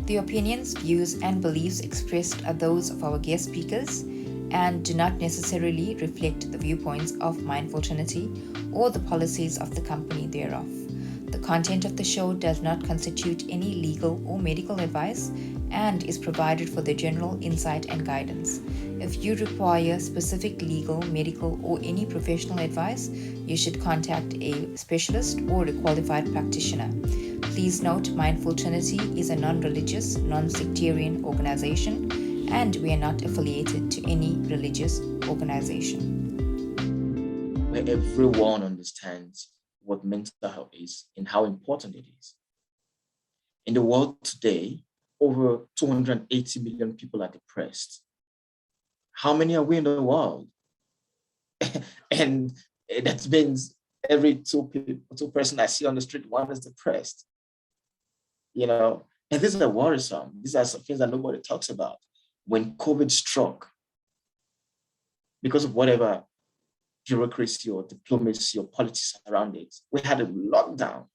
The opinions, views, and beliefs expressed are those of our guest speakers and do not necessarily reflect the viewpoints of Mindful Trinity or the policies of the company thereof. The content of the show does not constitute any legal or medical advice and is provided for the general insight and guidance. If you require specific legal, medical, or any professional advice, you should contact a specialist or a qualified practitioner. Please note, Mindful Trinity is a non-religious, non-sectarian organization, and we are not affiliated to any religious organization. Where everyone understands what mental health is and how important it is. In the world today, over 280 million people are depressed. How many are we in the world? And that means every two person I see on the street, one is depressed. And these are worrisome. These are some things that nobody talks about. When COVID struck, because of whatever bureaucracy or diplomacy or politics around it, we had a lockdown,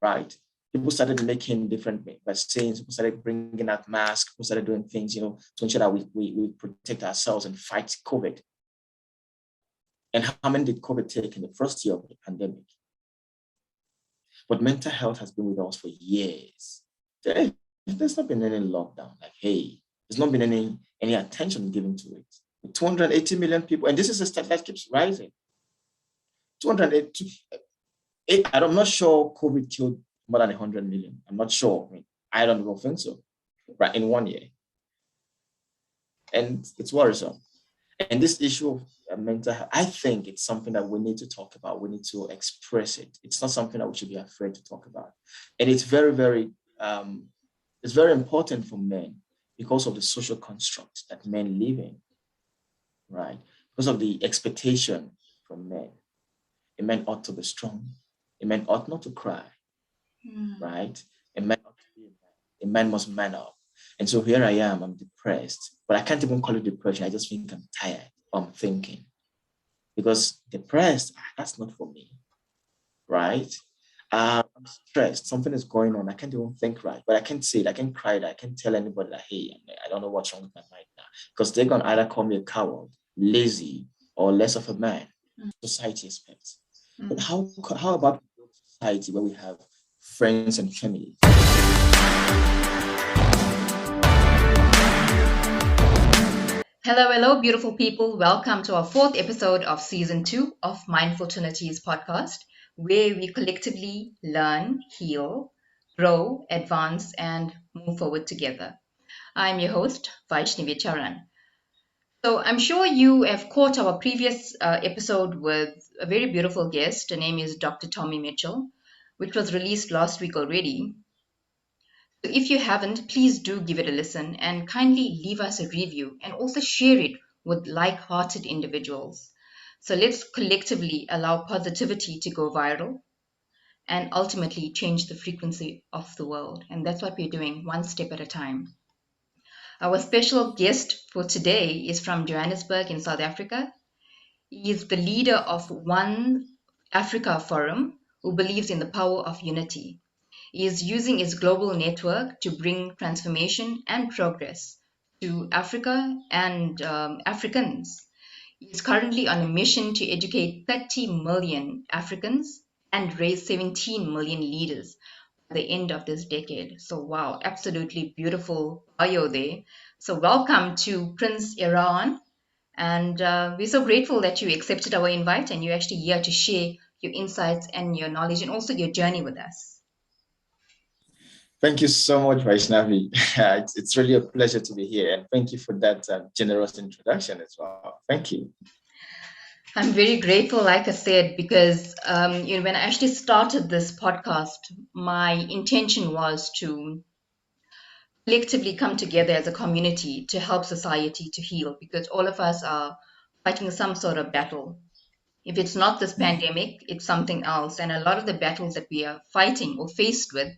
right? People started making different vaccines, people started bringing out masks, people started doing things, to ensure that we protect ourselves and fight COVID. And how many did COVID take in the first year of the pandemic? But mental health has been with us for years. There's not been any lockdown. There's not been any attention given to it. 280 million people, and this is a stat that keeps rising. 280. I'm not sure COVID killed more than 100 million. I'm not sure. I don't even think so. Right, in 1 year, and it's worrisome. And this issue of mental health, I think it's something that we need to talk about. We need to express it. It's not something that we should be afraid to talk about. And it's very, very, it's very important for men because of the social construct that men live in, right? Because of the expectation from men. A man ought to be strong. A man ought not to cry, right? A man ought to be a man. A man must man up. And so here I am, I'm depressed, but I can't even call it depression. I just think I'm tired. I'm thinking. Because depressed, that's not for me, right? I'm stressed. Something is going on. I can't even think right, but I can't say it. I can't cry it. I can't tell anybody that, hey, I don't know what's wrong with my mind now. Because they're going to either call me a coward, lazy, or less of a man. Society expects. But how about society where we have friends and family? Hello, beautiful people. Welcome to our 4th episode of Season 2 of Mindful Trinity's podcast, where we collectively learn, heal, grow, advance, and move forward together. I'm your host, Vaishnavi Charan. So I'm sure you have caught our previous episode with a very beautiful guest. Her name is Dr. Tommy Mitchell, which was released last week already. So if you haven't, please do give it a listen and kindly leave us a review and also share it with like-hearted individuals. So let's collectively allow positivity to go viral and ultimately change the frequency of the world. And that's what we're doing, one step at a time. Our special guest for today is from Johannesburg in South Africa. He is the leader of One Africa Forum, who believes in the power of unity. He is using his global network to bring transformation and progress to Africa and Africans. He is currently on a mission to educate 30 million Africans and raise 17 million leaders by the end of this decade. So, wow, absolutely beautiful bio there. So, welcome to Prince Erhahon. And we're so grateful that you accepted our invite and you're actually here to share your insights and your knowledge and also your journey with us. Thank you so much, Vaishnavi. It's really a pleasure to be here. And thank you for that generous introduction as well. Thank you. I'm very grateful, like I said, because when I actually started this podcast, my intention was to collectively come together as a community to help society to heal, because all of us are fighting some sort of battle. If it's not this pandemic, it's something else. And a lot of the battles that we are fighting or faced with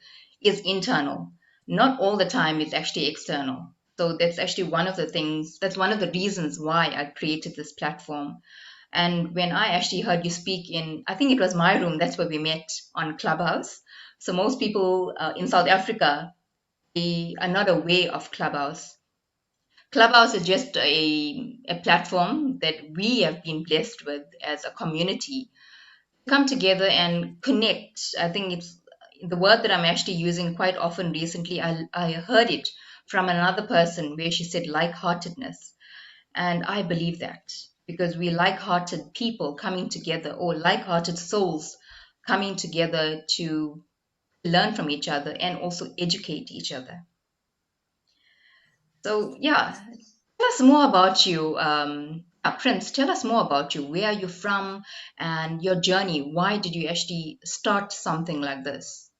is internal. Not all the time it's actually external. So that's actually one of the things, that's one of the reasons why I created this platform. And when I actually heard you speak in, I think it was my room, that's where we met on Clubhouse. So most people in South Africa another way of Clubhouse. Clubhouse is just a platform that we have been blessed with as a community. Come together and connect. I think it's the word that I'm actually using quite often recently. I heard it from another person where she said like-heartedness. And I believe that because we like-hearted people coming together, or like-hearted souls coming together to learn from each other and also educate each other. So yeah, tell us more about you. Prince, tell us more about you. Where are you from and your journey? Why did you actually start something like this?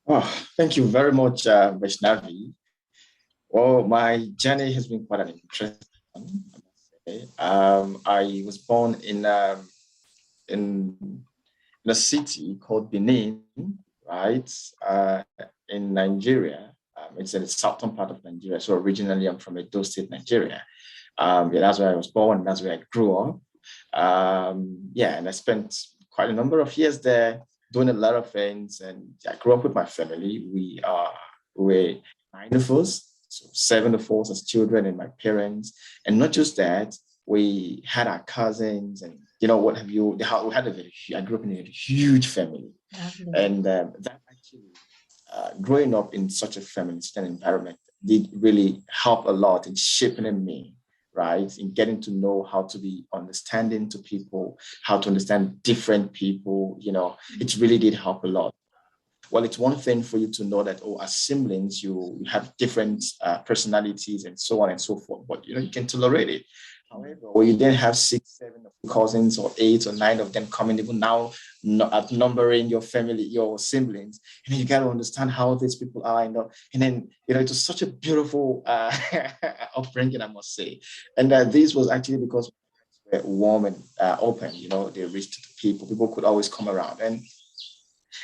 Oh, thank you very much, Vaishnavi. Well, my journey has been quite an interesting one, I must say. I was born in a city called Benin, right, in Nigeria. It's in the southern part of Nigeria. So originally, I'm from Edo State, Nigeria. Yeah, that's where I was born. That's where I grew up. Yeah, and I spent quite a number of years there doing a lot of things. And I grew up with my family. We're 9 of us, so 7 of us as children, and my parents. And not just that, we had our cousins, and what have you. We had a very. I grew up in a huge family, Lovely. and that actually, growing up in such a feminist environment did really help a lot in shaping me, right? In getting to know how to be understanding to people, how to understand different people. It really did help a lot. Well, it's one thing for you to know that, oh, as siblings, you have different personalities and so on and so forth, but you can tolerate it. However, when you then have 6, 7 of your cousins, or 8 or 9 of them coming, even now, outnumbering your family, your siblings, and then you got to understand how these people are, and then it was such a beautiful upbringing, I must say. And this was actually because we were warm and open. They reached to people. People could always come around, and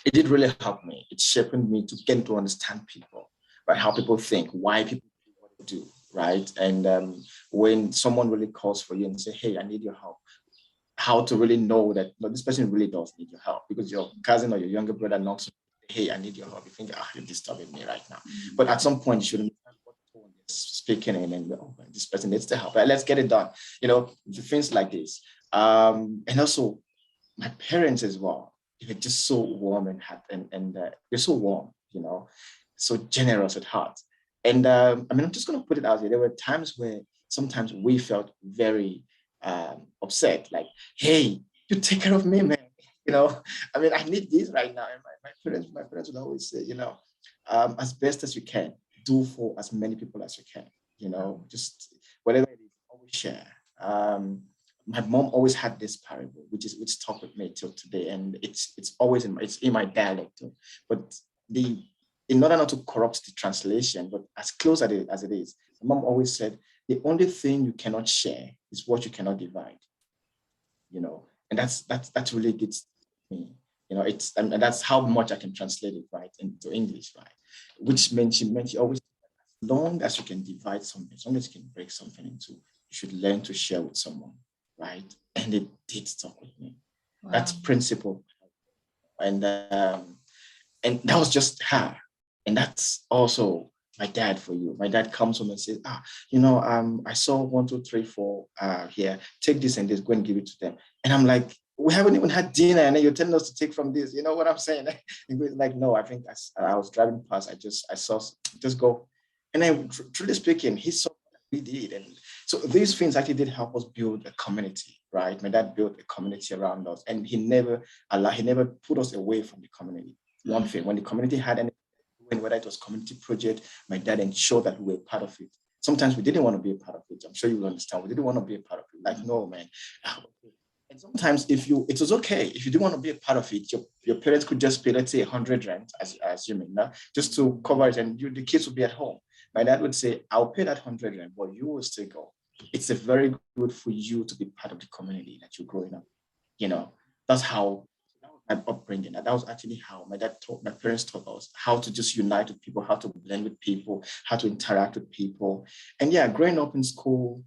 it did really help me. It shaped me to get to understand people, right? How people think, why people do what they do, right? And when someone really calls for you and say, "Hey, I need your help," how to really know that, no, this person really does need your help, because your cousin or your younger brother knocks, "Hey, I need your help." You think, you're disturbing me right now. But at some point, you should understand what tone is speaking in, and oh, this person needs the help. Right? Let's get it done. The things like this. And also, my parents as well, they were just so warm and happy, and they're so warm, so generous at heart. And I'm just going to put it out there. There were times where sometimes we felt very upset, like, "Hey, you take care of me, man." I need this right now. And my parents would always say, as best as you can, do for as many people as you can. Just whatever it is, always share. My mom always had this parable, which stuck with me till today, and it's always in my dialect. But the in order not to corrupt the translation, but as close as it is, my mom always said, the only thing you cannot share is what you cannot divide. And that's really gets me. And that's how much I can translate it right into English, right? Which meant she always, as long as you can divide something, as long as you can break something into, you should learn to share with someone, right? And it did stuck with me. Wow. That's principle. And that was just her. And that's also my dad for you. My dad comes home and says, I saw 1, 2, 3, 4 here. Take this and this, go and give it to them. And I'm like, we haven't even had dinner, and then you're telling us to take from this. You know what I'm saying? And he's like, no, I think I was driving past. I saw, just go. And then, truly speaking, he saw what we did. And so these things actually did help us build a community, right? My dad built a community around us, and he never put us away from the community. One thing, when the community had any, whether it was community project, my dad ensured that we were part of it. Sometimes we didn't want to be a part of it. I'm sure you will understand. We didn't want to be a part of it. Like, no, man. And sometimes it was okay. If you didn't want to be a part of it, your parents could just pay, let's say, 100 rand, as you mean, just to cover it, and the kids would be at home. My dad would say, I'll pay that 100 rand, but you will still go. It's a very good for you to be part of the community that you're growing up. That's how my upbringing. That was actually how my parents taught us how to just unite with people, how to blend with people, how to interact with people. And yeah, growing up in school,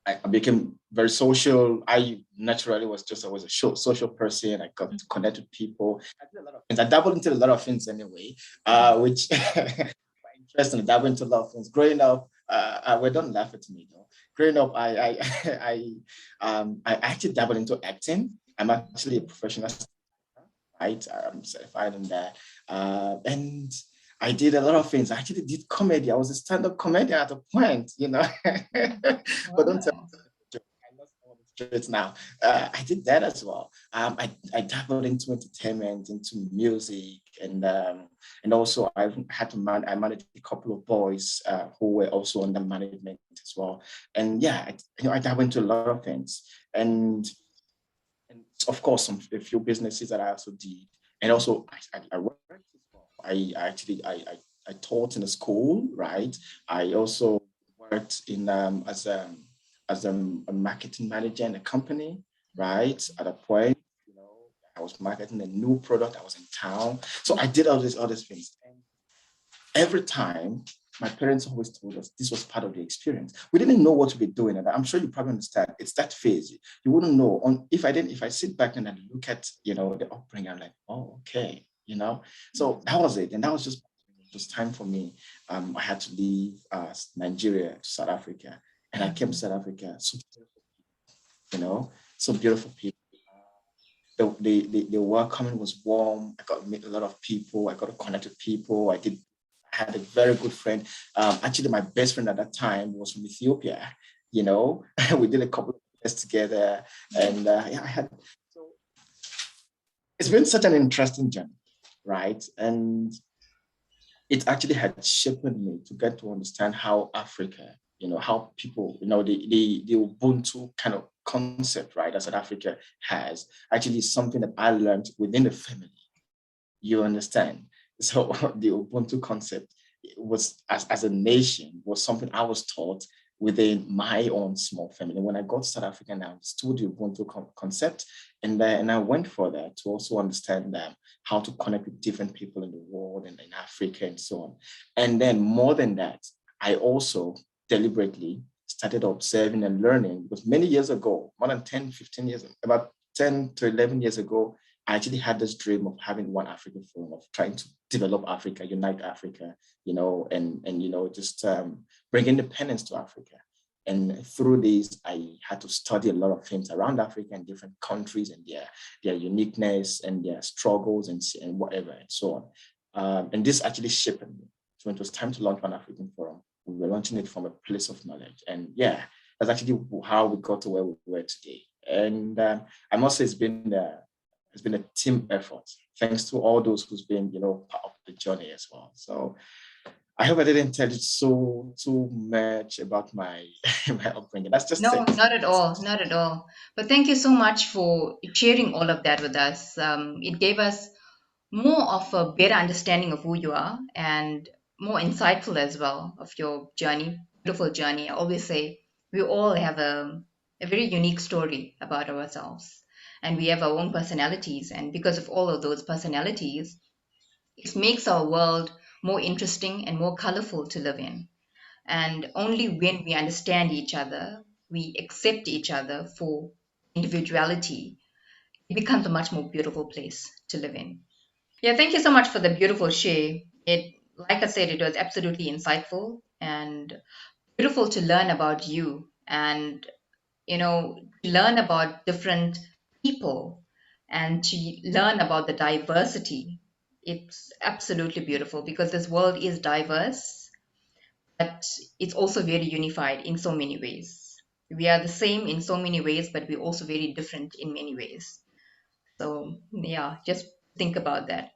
I became very social. I naturally I was a social person. I got to connect with people. I did a lot of things. I dabbled into a lot of things anyway, which quite interesting. I dabbled into a lot of things. Growing up, well, don't laugh at me though. Growing up, I actually dabbled into acting. I'm actually a professional, right? I'm certified in that. And I did a lot of things. I actually did comedy. I was a stand-up comedian at a point, but don't tell Wow. I lost all the traits now. I did that as well. I dabbled into entertainment, into music, and also I managed a couple of boys who were also under management as well. And yeah, I dabbled into a lot of things. And of course, a few businesses that I also did, and also I worked as well. I taught in a school, right? I also worked in as a marketing manager in a company, right? At a point, I was marketing a new product. I was in town, so I did all these other things. And every time my parents always told us this was part of the experience. We didn't know what we were doing, and I'm sure you probably understand. It's that phase. You wouldn't know if I sit back and I look at the upbringing. I'm like, oh, okay, So that was it, and that was just it was time for me. I had to leave Nigeria to South Africa, and I came to South Africa. So so beautiful people. The welcoming was warm. I got to meet a lot of people. I got to connect with people. I had a very good friend. Actually, my best friend at that time was from Ethiopia. We did a couple of years together, and yeah, I had. So it's been such an interesting journey, right? And it actually had shaped me to get to understand how Africa, how people, the Ubuntu kind of concept, right, that South Africa has, actually is something that I learned within the family. You understand? So the Ubuntu concept was, as a nation, was something I was taught within my own small family. When I got to South Africa, I understood the Ubuntu concept, and I went further to also understand how to connect with different people in the world and in Africa and so on. And then more than that, I also deliberately started observing and learning, because many years ago, more than 10, 15 years, about 10 to 11 years ago, I actually had this dream of having one African film, of trying to develop Africa, unite Africa, and just bring independence to Africa. And through this, I had to study a lot of things around Africa and different countries and their uniqueness and their struggles and whatever and so on. And this actually shaped me. So when it was time to launch One African Forum, we were launching it from a place of knowledge. And yeah, that's actually how we got to where we were today. And I must say it's been a team effort. Thanks to all those who's been, part of the journey as well. So I hope I didn't tell you too much about my my upbringing. That's just No, it. not at all, not at all. But thank you so much for sharing all of that with us. It gave us more of a better understanding of who you are and more insightful as well of your journey, beautiful journey. I always say we all have a very unique story about ourselves and we have our own personalities. And because of all of those personalities, it makes our world more interesting and more colorful to live in. And only when we understand each other, we accept each other for individuality, it becomes a much more beautiful place to live in. Yeah, thank you so much for the beautiful share. Like I said, it was absolutely insightful and beautiful to learn about you and, learn about different people and to learn about the diversity. It's absolutely beautiful because this world is diverse, but it's also very unified in so many ways. We are the same in so many ways, but we're also very different in many ways. So, yeah, just think about that.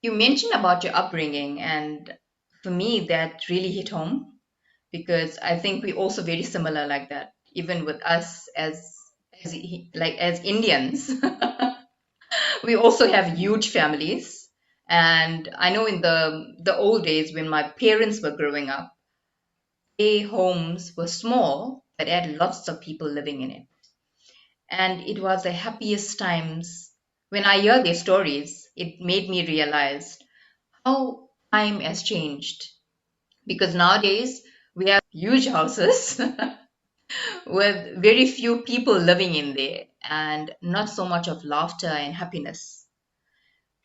You mentioned about your upbringing, and for me, that really hit home because I think we're also very similar like that. Even with us as Indians, we also have huge families. And I know in the old days when my parents were growing up, their homes were small, but had lots of people living in it. And it was the happiest times. When I hear their stories, it made me realize how time has changed because nowadays we have huge houses with very few people living in there and not so much of laughter and happiness.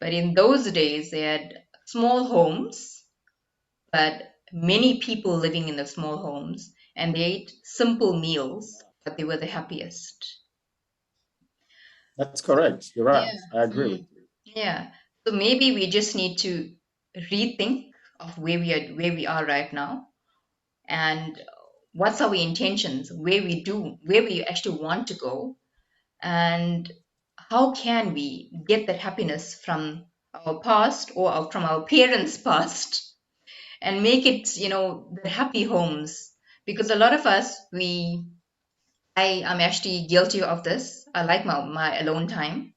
But in those days, they had small homes, but many people living in the small homes, and they ate simple meals, but they were the happiest. That's correct. You're right. Yeah. I agree with Mm. you. Yeah. So maybe we just need to rethink of where we are right now, and what's our intentions, where we actually want to go, and how can we get that happiness from our past or from our parents' past and make it, the happy homes. Because a lot of us, I am actually guilty of this. I like my alone time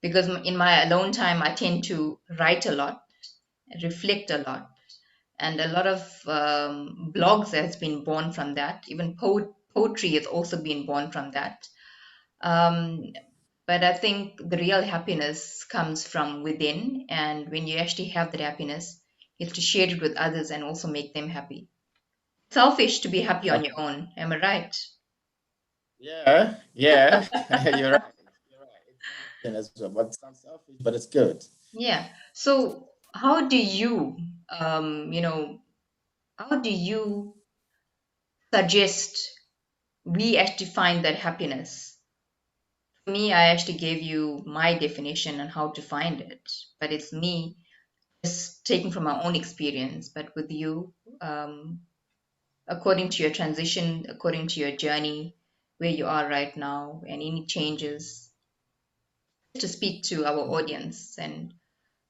because in my alone time, I tend to write a lot, reflect a lot. And a lot of blogs has been born from that. Even poetry has also been born from that. Um, but I think the real happiness comes from within, and when you actually have that happiness, you have to share it with others and also make them happy. Selfish to be happy on That's, your own. Am I right? yeah, yeah. You're right. You're right. It's a good thing as well, but it sounds selfish, but it's good. Yeah. So how do you, how do you suggest we actually find that happiness? For me, I actually gave you my definition on how to find it, but it's me just taking from my own experience. But with you, um, according to your transition, according to your journey, where you are right now, and any changes, to speak to our audience, and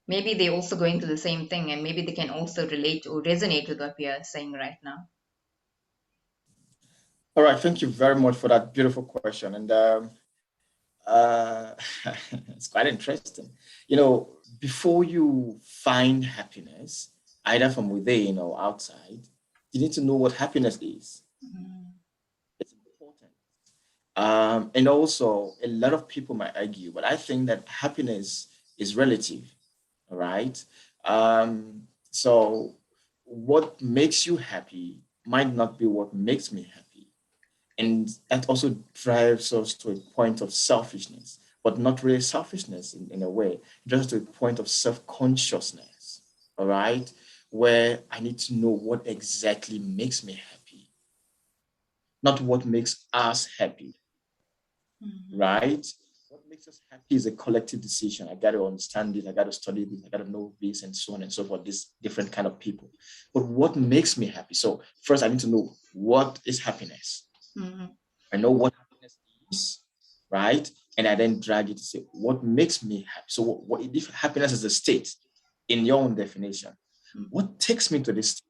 maybe they're also going through the same thing, and maybe they can also relate or resonate with what we are saying right now. All right. Thank you very much for that beautiful question. And uh, it's quite interesting. You know, before you find happiness, either from within or outside, you need to know what happiness is. Mm, It's important. And also, a lot of people might argue, but I think that happiness is relative. All right. So, what makes you happy might not be what makes me happy. And that also drives us to a point of selfishness, but not really selfishness in a way, just to a point of self consciousness. All right. Where I need to know what exactly makes me happy, not what makes us happy, mhm, right? What makes us happy is a collective decision. I got to understand this, I got to study this, I got to know this, and so on and so forth, these different kind of people. But what makes me happy? So first I need to know what is happiness. mhm, I know what happiness is, right? And I then drag it to say, what makes me happy? So if happiness is a state in your own definition, mhm, what takes me to this state,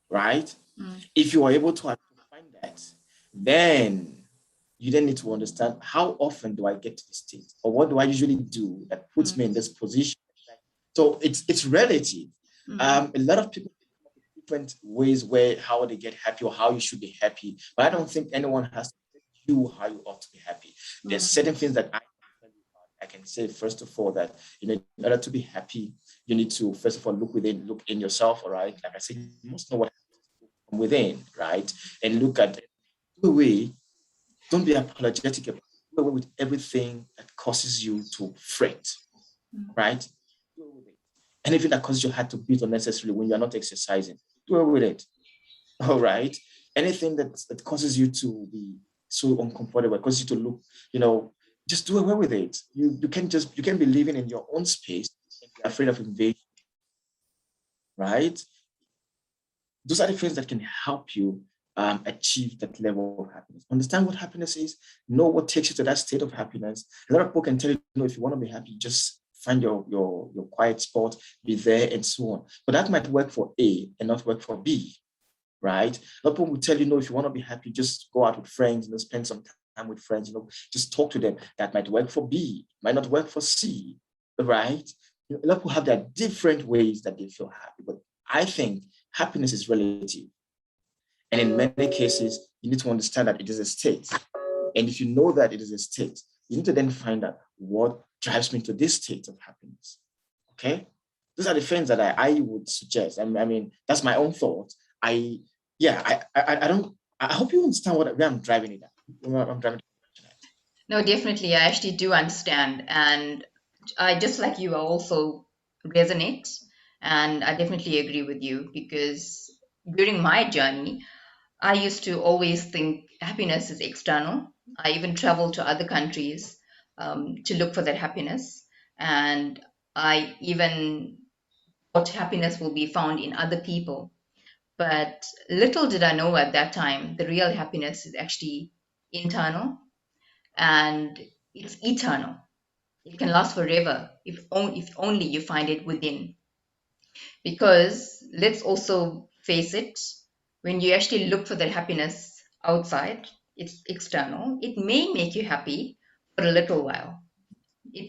right? mhm, If you are able to find that, then you then need to understand how often do I get to this state, or what do I usually do that puts me in this position. So it's relative. mhm, A lot of people come up with different ways where how they get happy or how you should be happy, but I don't think anyone has to tell you how you ought to be happy. There's mhm, certain things that I can tell you about. I can say first of all that in order to be happy, you need to first of all look in yourself. All right, like I said, you must know what from within, right, and look at the way. Don't be apologetic about it. Do away with everything that causes you to fret, mhm, right? Do away with it. Anything that causes your heart to beat unnecessarily when you're not exercising, do away with it. All right. Anything that causes you to be so uncomfortable, causes you to look, just do away with it. You can be living in your own space and be afraid of invasion, right? Those are the things that can help you achieve that level of happiness. Understand what happiness is, know what takes you to that state of happiness. A lot of people can tell you, if you want to be happy, just find your quiet spot, be there, and so on. But that might work for A and not work for B, right? A lot of people will tell you, no, if you want to be happy, just go out with friends, spend some time with friends, just talk to them. That might work for B, might not work for C, right? A lot of people have their different ways that they feel happy, but I think happiness is relative. And in many cases, you need to understand that it is a state. And if you know that it is a state, you need to then find out what drives me to this state of happiness. Okay? Those are the things that I would suggest. I mean, that's my own thought. I, yeah, I don't, I hope you understand where I'm driving it at. Where I'm driving it at. No, definitely. I actually do understand. And I, just like you, I also resonate. And I definitely agree with you because during my journey, I used to always think happiness is external. I even traveled to other countries to look for that happiness. And I even thought happiness will be found in other people. But little did I know at that time, the real happiness is actually internal and it's eternal. It can last forever if only you find it within. Because let's also face it, when you actually look for that happiness outside, it's external. It may make you happy for a little while.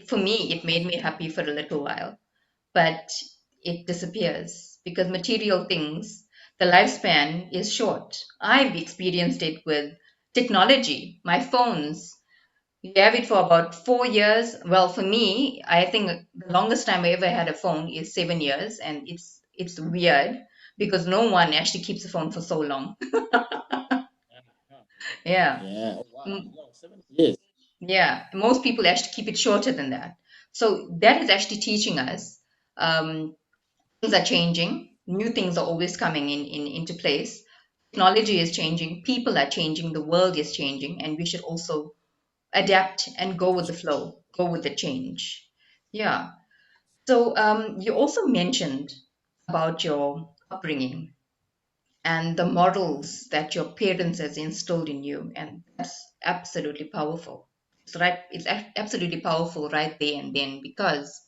For me, it made me happy for a little while, but it disappears because material things, the lifespan is short. I've experienced it with technology, my phones. You have it for about 4 years. Well, for me, I think the longest time I ever had a phone is 7 years, and it's weird because no one actually keeps a phone for so long. Yeah. Yeah. Oh, wow. Mm, No, 7 years. yeah. Most people actually keep it shorter than that. So that is actually teaching us um, things are changing. New things are always coming into place. Technology is changing. People are changing. The world is changing, and we should also adapt and go with the flow, go with the change. Yeah. So you also mentioned about your upbringing and the models that your parents has instilled in you, and that's absolutely powerful. It's right. It's absolutely powerful right there and then because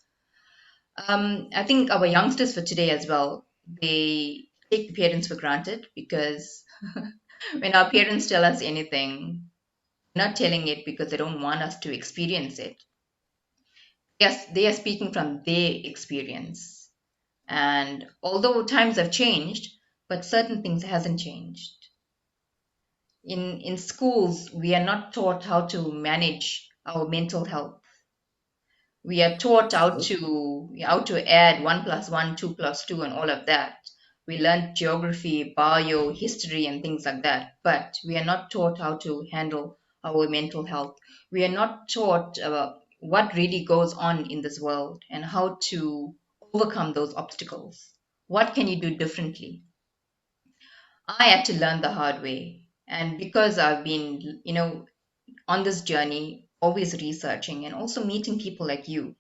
I think our youngsters for today as well, they take the parents for granted because when our parents tell us anything, they're not telling it because they don't want us to experience it. Yes, they are speaking from their experience. And although times have changed, but certain things hasn't changed. In schools, we are not taught how to manage our mental health. We are taught True. how to add 1 plus 1, 2 plus 2, and all of that. We learn geography, bio, history, and things like that. But we are not taught how to handle our mental health. We are not taught about what really goes on in this world and how to overcome those obstacles. What can you do differently? I had to learn the hard way. And because I've been, on this journey, always researching and also meeting people like you,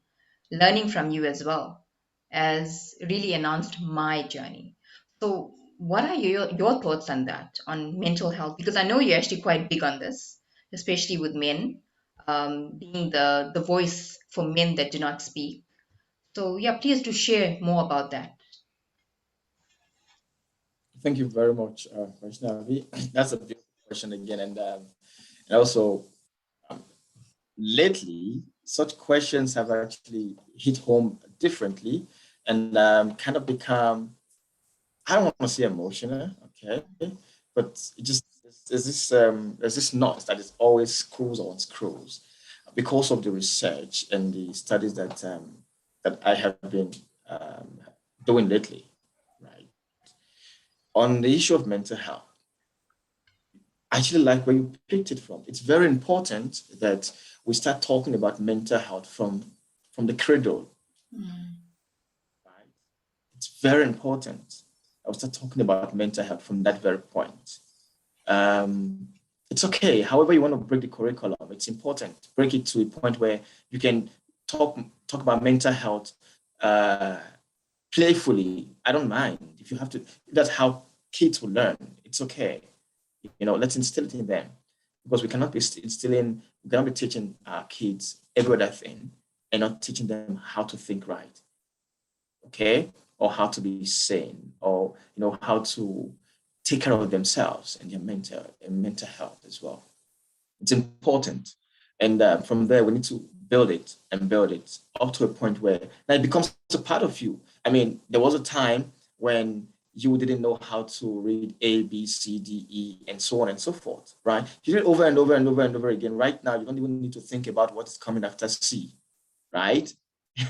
learning from you as well, has really enhanced my journey. So, what are your thoughts on that, on mental health? Because I know you're actually quite big on this, especially with men, being the voice for men that do not speak. So, yeah, please do share more about that. Thank you very much, Vaishnavi. That's a beautiful question again, and also um, lately, such questions have actually hit home differently and kind of become, I don't want to say emotional, okay, but it just there's this knot that is always screws on screws because of the research and the studies that I have been um, doing lately, right? On the issue of mental health, I actually like where you picked it from. It's very important that we start talking about mental health from the cradle, Mm. right? It's very important. I will start talking about mental health from that very point. Um, it's okay. However, you want to break the curriculum, it's important. Break it to a point where you can talk talk about mental health uh, playfully. I don't mind if you have to. If that's how kids will learn. It's okay. Let's instill it in them because we cannot be teaching our kids every other thing and not teaching them how to think right, okay, or how to be sane, or how to take care of themselves and their mental health as well. It's important, and from there we need to build it up to a point where now it becomes a part of you. I mean, there was a time when you didn't know how to read A, B, C, D, E, and so on and so forth, right? You did it over and over and over and over again. Right now, you don't even need to think about what is coming after C, right?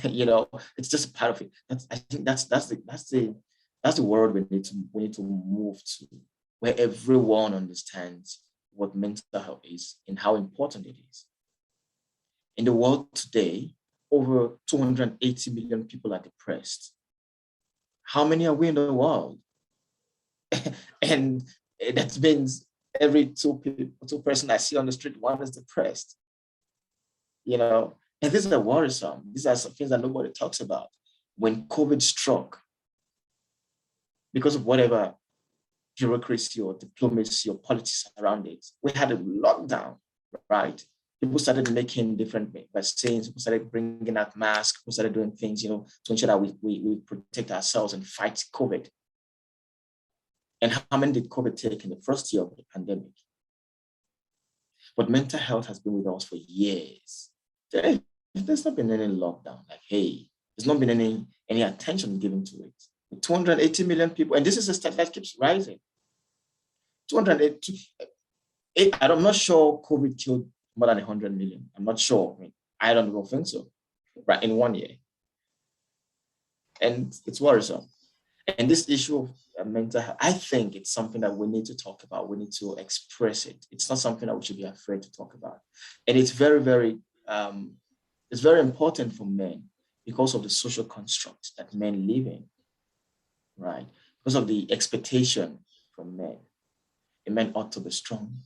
It's just a part of it. I think that's the world we need to move to. where everyone understands what mental health is and how important it is. In the world today, over 280 million people are depressed. How many are we in the world? And that means every two person I see on the street, one is depressed. And these are worrisome. These are some things that nobody talks about. When COVID struck, because of whatever bureaucracy or diplomacy or politics around it, we had a lockdown, right? People started making different vaccines, people started bringing out masks, people started doing things, to ensure that we protect ourselves and fight COVID. And how many did COVID take in the first year of the pandemic? But mental health has been with us for years. There's not been any lockdown. Like, hey, there's not been any attention given to it. With 280 million people, and this is a stat that keeps rising. 280. I'm not sure COVID killed more than 100 million. I'm not sure. I don't even think so. Right, in 1 year. And it's worrisome. And this issue of mental health, I think it's something that we need to talk about. We need to express it. It's not something that we should be afraid to talk about. And it's very, very, it's very important for men because of the social construct that men live in, right? Because of the expectation from men. A man ought to be strong.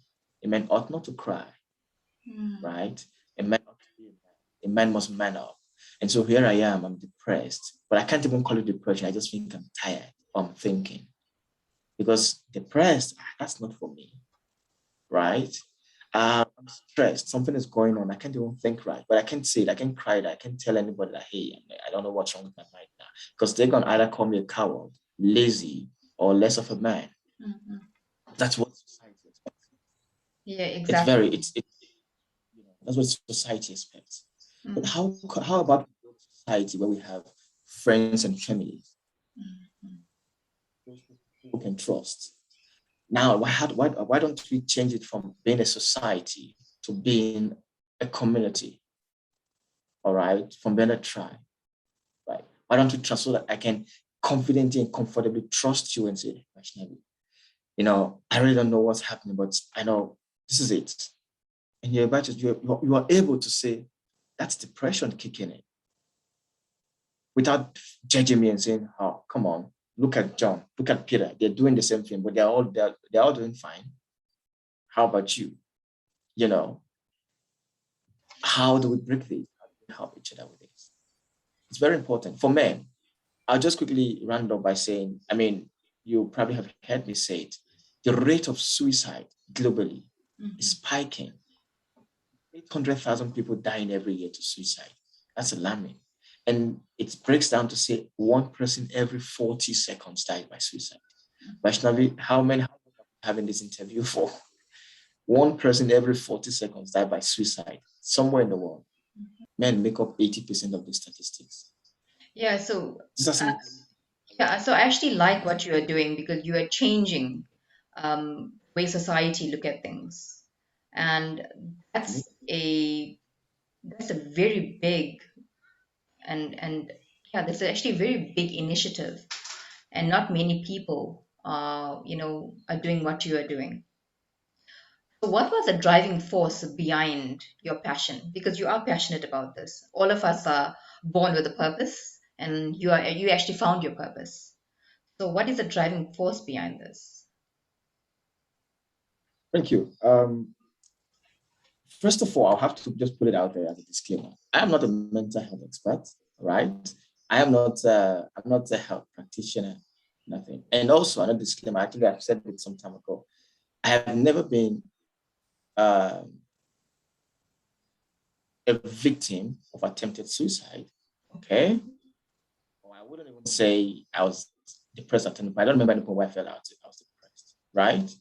A man ought not to cry, right? A man ought to be a man. A man must man up. And so here I am, I'm depressed, but I can't even call it depression. I just think I'm tired. I'm thinking. Because depressed, that's not for me, right? I'm stressed. Something is going on. I can't even think right, but I can't say it. I can't cry it. I can't tell anybody that, hey, I don't know what's wrong with my mind now. Because they're going to either call me a coward, lazy, or less of a man. Mm-hmm. That's what society expects. Yeah, exactly. That's what society expects. Mm-hmm. But how about society where we have friends and families who can trust? Now, why don't we change it from being a society to being a community? All right, from being a tribe, right? Why don't we trust so that I can confidently and comfortably trust you and say, I really don't know what's happening, but I know this is it. And you are able to say, that's depression kicking in, without judging me and saying, oh, come on, look at John, look at Peter. They're doing the same thing, but they're all doing fine. How about you? How do we break this? How do we help each other with this? It's very important. For men, I'll just quickly round up by saying, you probably have heard me say it. The rate of suicide globally is spiking. 800,000 people dying every year to suicide. That's alarming. And it breaks down to say one person every 40 seconds died by suicide. Vaishnavi, how many are we having this interview for? One person every 40 seconds died by suicide somewhere in the world. Men make up 80% of the statistics. Yeah, so so I actually like what you are doing because you are changing way society look at things, and that's a very big and yeah, that's actually a very big initiative, and not many people are doing what you are doing. So what was the driving force behind your passion? Because you are passionate about this. All of us are born with a purpose, and you actually found your purpose. So what is the driving force behind this? Thank you. First of all, I'll have to just put it out there as a disclaimer. I am not a mental health expert, right? I'm not a health practitioner, nothing. And also, another disclaimer, I think I've said it some time ago. I have never been a victim of attempted suicide, okay? Or I wouldn't even say I was depressed at any point. I don't remember any point where I felt I was depressed, right?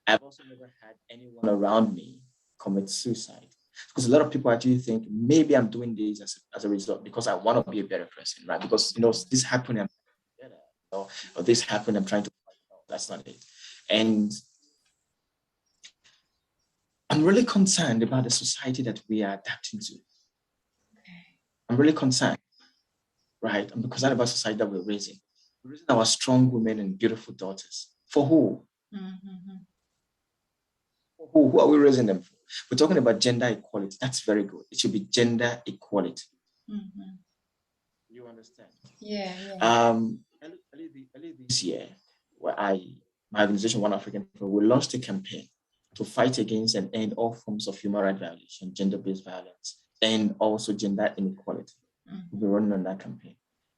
I've also never had anyone around me commit suicide. Because a lot of people actually think maybe I'm doing this as a result because I want to be a better person, right? Because, this happened, I'm better, or this happened, I'm trying to, that's not it. And I'm really concerned about the society that we are adapting to. I'm really concerned, right? I'm concerned about society that we're raising. We're raising our strong women and beautiful daughters. For who? Mm-hmm. Who are we raising them for? We're talking about gender equality. That's very good. It should be gender equality. Mm-hmm. You understand? Yeah, yeah. Early this year, where my organization, One African People, we launched a campaign to fight against and end all forms of human rights violation, gender-based violence, and also gender inequality. We'll be running on that campaign.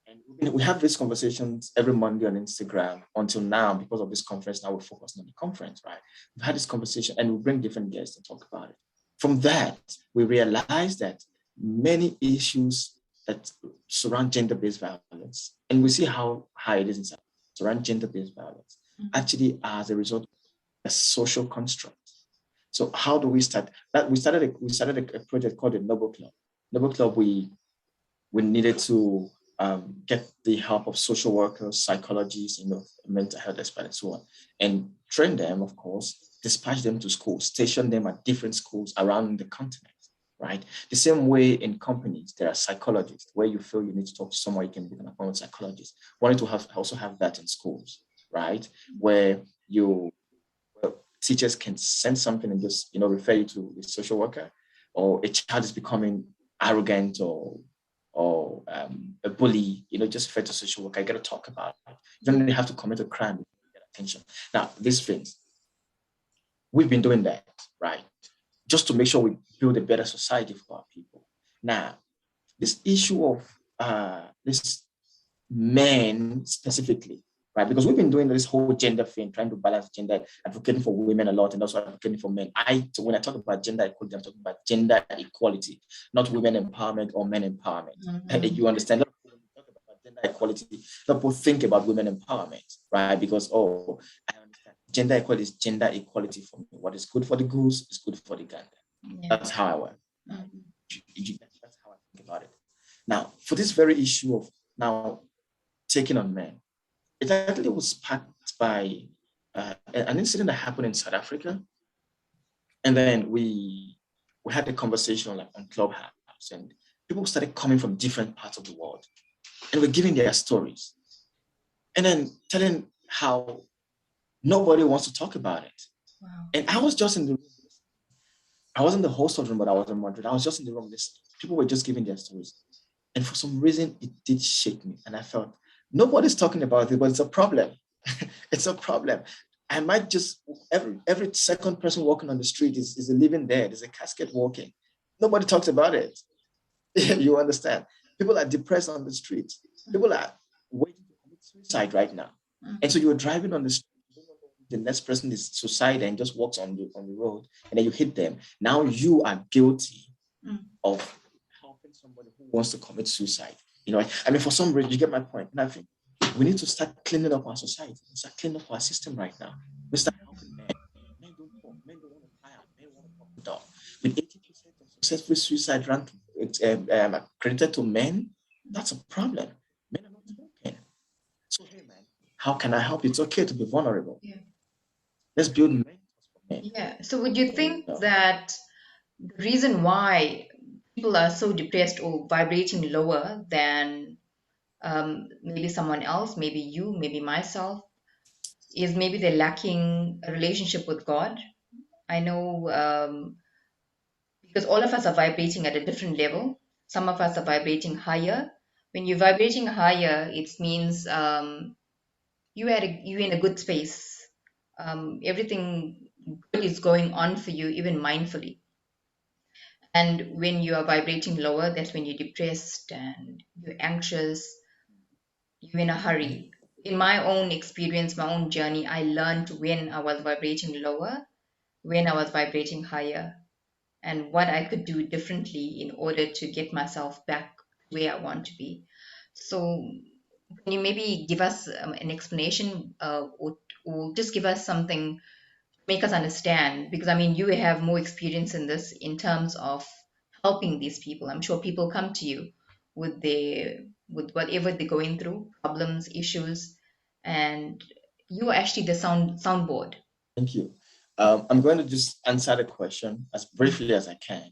And we have these conversations every Monday on Instagram until now. Because of this conference, now we're focused on the conference, right? We've had this conversation and we bring different guests and talk about it. From that, we realize that many issues that surround gender-based violence, and we see how high it is in South Africa, surround gender-based violence, actually as a result of a social construct. So how do we start? That we started a project called the Noble Club. Noble Club, we needed to get the help of social workers, psychologists, mental health experts, and so on, and train them, of course, dispatch them to schools, station them at different schools around the continent, right? The same way in companies, there are psychologists where you feel you need to talk to someone, you can book an appointment with a psychologist. Wanted to also have that in schools, right? Where teachers can send something and just refer you to a social worker, or a child is becoming arrogant or a bully, just refer to social worker. I got to talk about it. You don't really have to commit a crime to get attention. Now, these things, we've been doing that, right? Just to make sure we build a better society for our people. Now, this issue of this men specifically, right? Because we've been doing this whole gender thing, trying to balance gender, advocating for women a lot, and also advocating for men. When I talk about gender equality, I'm talking about gender equality, not women empowerment or men empowerment. You understand? When we talk about gender equality, people think about women empowerment, right? Because I understand gender equality is gender equality for me. What is good for the goose is good for the gander. Yeah. That's how I work. That's how I think about it. Now, for this very issue of now taking on men, it actually was sparked by an incident that happened in South Africa. And then we had a conversation like on Clubhouse, and people started coming from different parts of the world and were giving their stories and then telling how nobody wants to talk about it. Wow. And I was just in the room. I wasn't the host of the room, but I was in Madrid. I was just in the room listening. People were just giving their stories. And for some reason, it did shake me. And I felt, nobody's talking about it, but it's a problem. It's a problem. I might just, every second person walking on the street is a living dead. There's a casket walking. Nobody talks about it. You understand? People are depressed on the street. People are waiting to commit suicide right now. And so you're driving on the street. The next person is suicide and just walks on the road, and then you hit them. Now you are guilty of helping somebody who wants to commit suicide. I mean, for some reason, you get my point. And I think we need to start cleaning up our society. We start cleaning up our system right now. We start helping men. Men don't talk. Men don't want to fire. Men want to talk it down. With 80% of successful suicide credited to men, that's a problem. Men are not talking. So, hey, man, how can I help you? It's okay to be vulnerable. Yeah. Let's build mentors for men. Yeah. So would you think that the reason why people are so depressed or vibrating lower than maybe someone else, maybe you, maybe myself, is maybe they're lacking a relationship with God? I know because all of us are vibrating at a different level. Some of us are vibrating higher. When you're vibrating higher, it means you're in a good space. Everything good is going on for you, even mindfully. And when you are vibrating lower, that's when you're depressed and you're anxious, you're in a hurry. In my own experience, my own journey, I learned when I was vibrating lower, when I was vibrating higher, and what I could do differently in order to get myself back where I want to be. So, can you maybe give us an explanation or just give us something make us understand, because I mean you have more experience in this in terms of helping these people. I'm sure people come to you with whatever they're going through, problems, issues, and you are actually the soundboard. Thank you. I'm going to just answer the question as briefly as I can.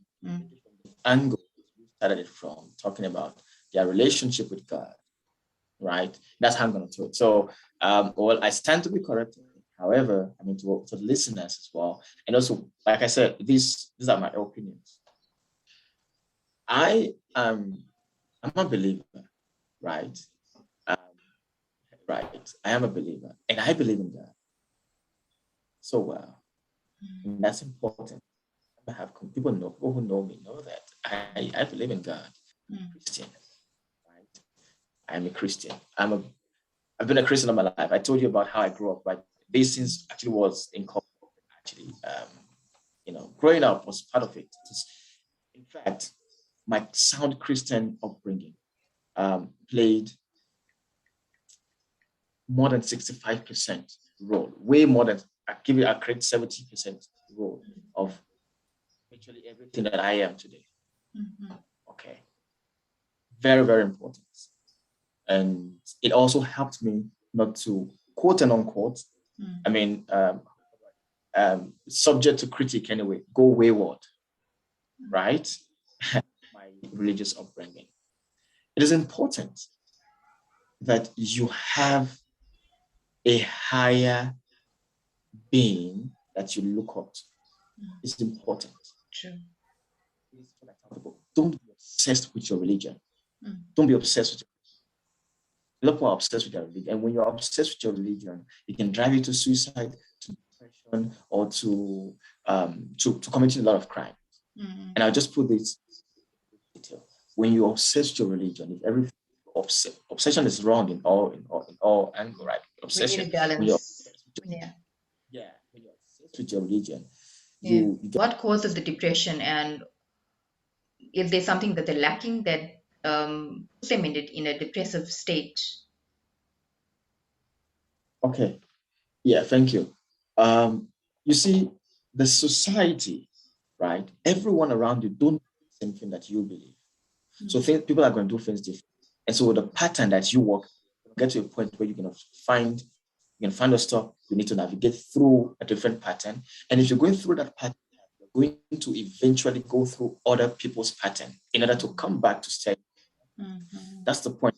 Angle we started it from, talking about their relationship with God, right? That's how I'm going to do it. So, I stand to be corrected. However, I mean, to the listeners as well, and also, like I said, these are my opinions. I am I'm a believer, right? Um, right. I am a believer, and I believe in God so well, and that's important. I have people know people who know me know that I believe in God. I'm a Christian, right? I'm a Christian. I've been a Christian all my life. I told you about how I grew up, but these things actually was in common. Actually, growing up was part of it. In fact, my sound Christian upbringing played more than 65% role, way more than I give it a great 70% role of actually everything that I am today. Mm-hmm. Okay. Very, very important. And it also helped me not to quote and unquote, I mean, subject to critique anyway, go wayward, right? My religious upbringing. It is important that you have a higher being that you look up to. It's important. True. Don't be obsessed with your religion. Mm. Don't be obsessed with it. A lot of people are obsessed with their religion. And when you're obsessed with your religion, it can drive you to suicide, to depression, or to committing a lot of crime. Mm. And I'll just put this detail. When you obsess with your religion, if everything obsession is wrong in all angle, right? We need a Obsession. When you're balance. obsessed with your, Yeah. yeah, when you're obsessed with your religion, Yeah. you get What causes the depression, and is there something that they're lacking that puts them in a depressive state? okay. Yeah, thank you. Um, you see, the society, right? Everyone around you don't do the same thing that you believe. So people are going to do things different. And so the pattern that you work, get to a point where you can find a stop, you need to navigate through a different pattern. And if you're going through that pattern, you're going to eventually go through other people's pattern in order to come back to stay. Mm-hmm. That's the point.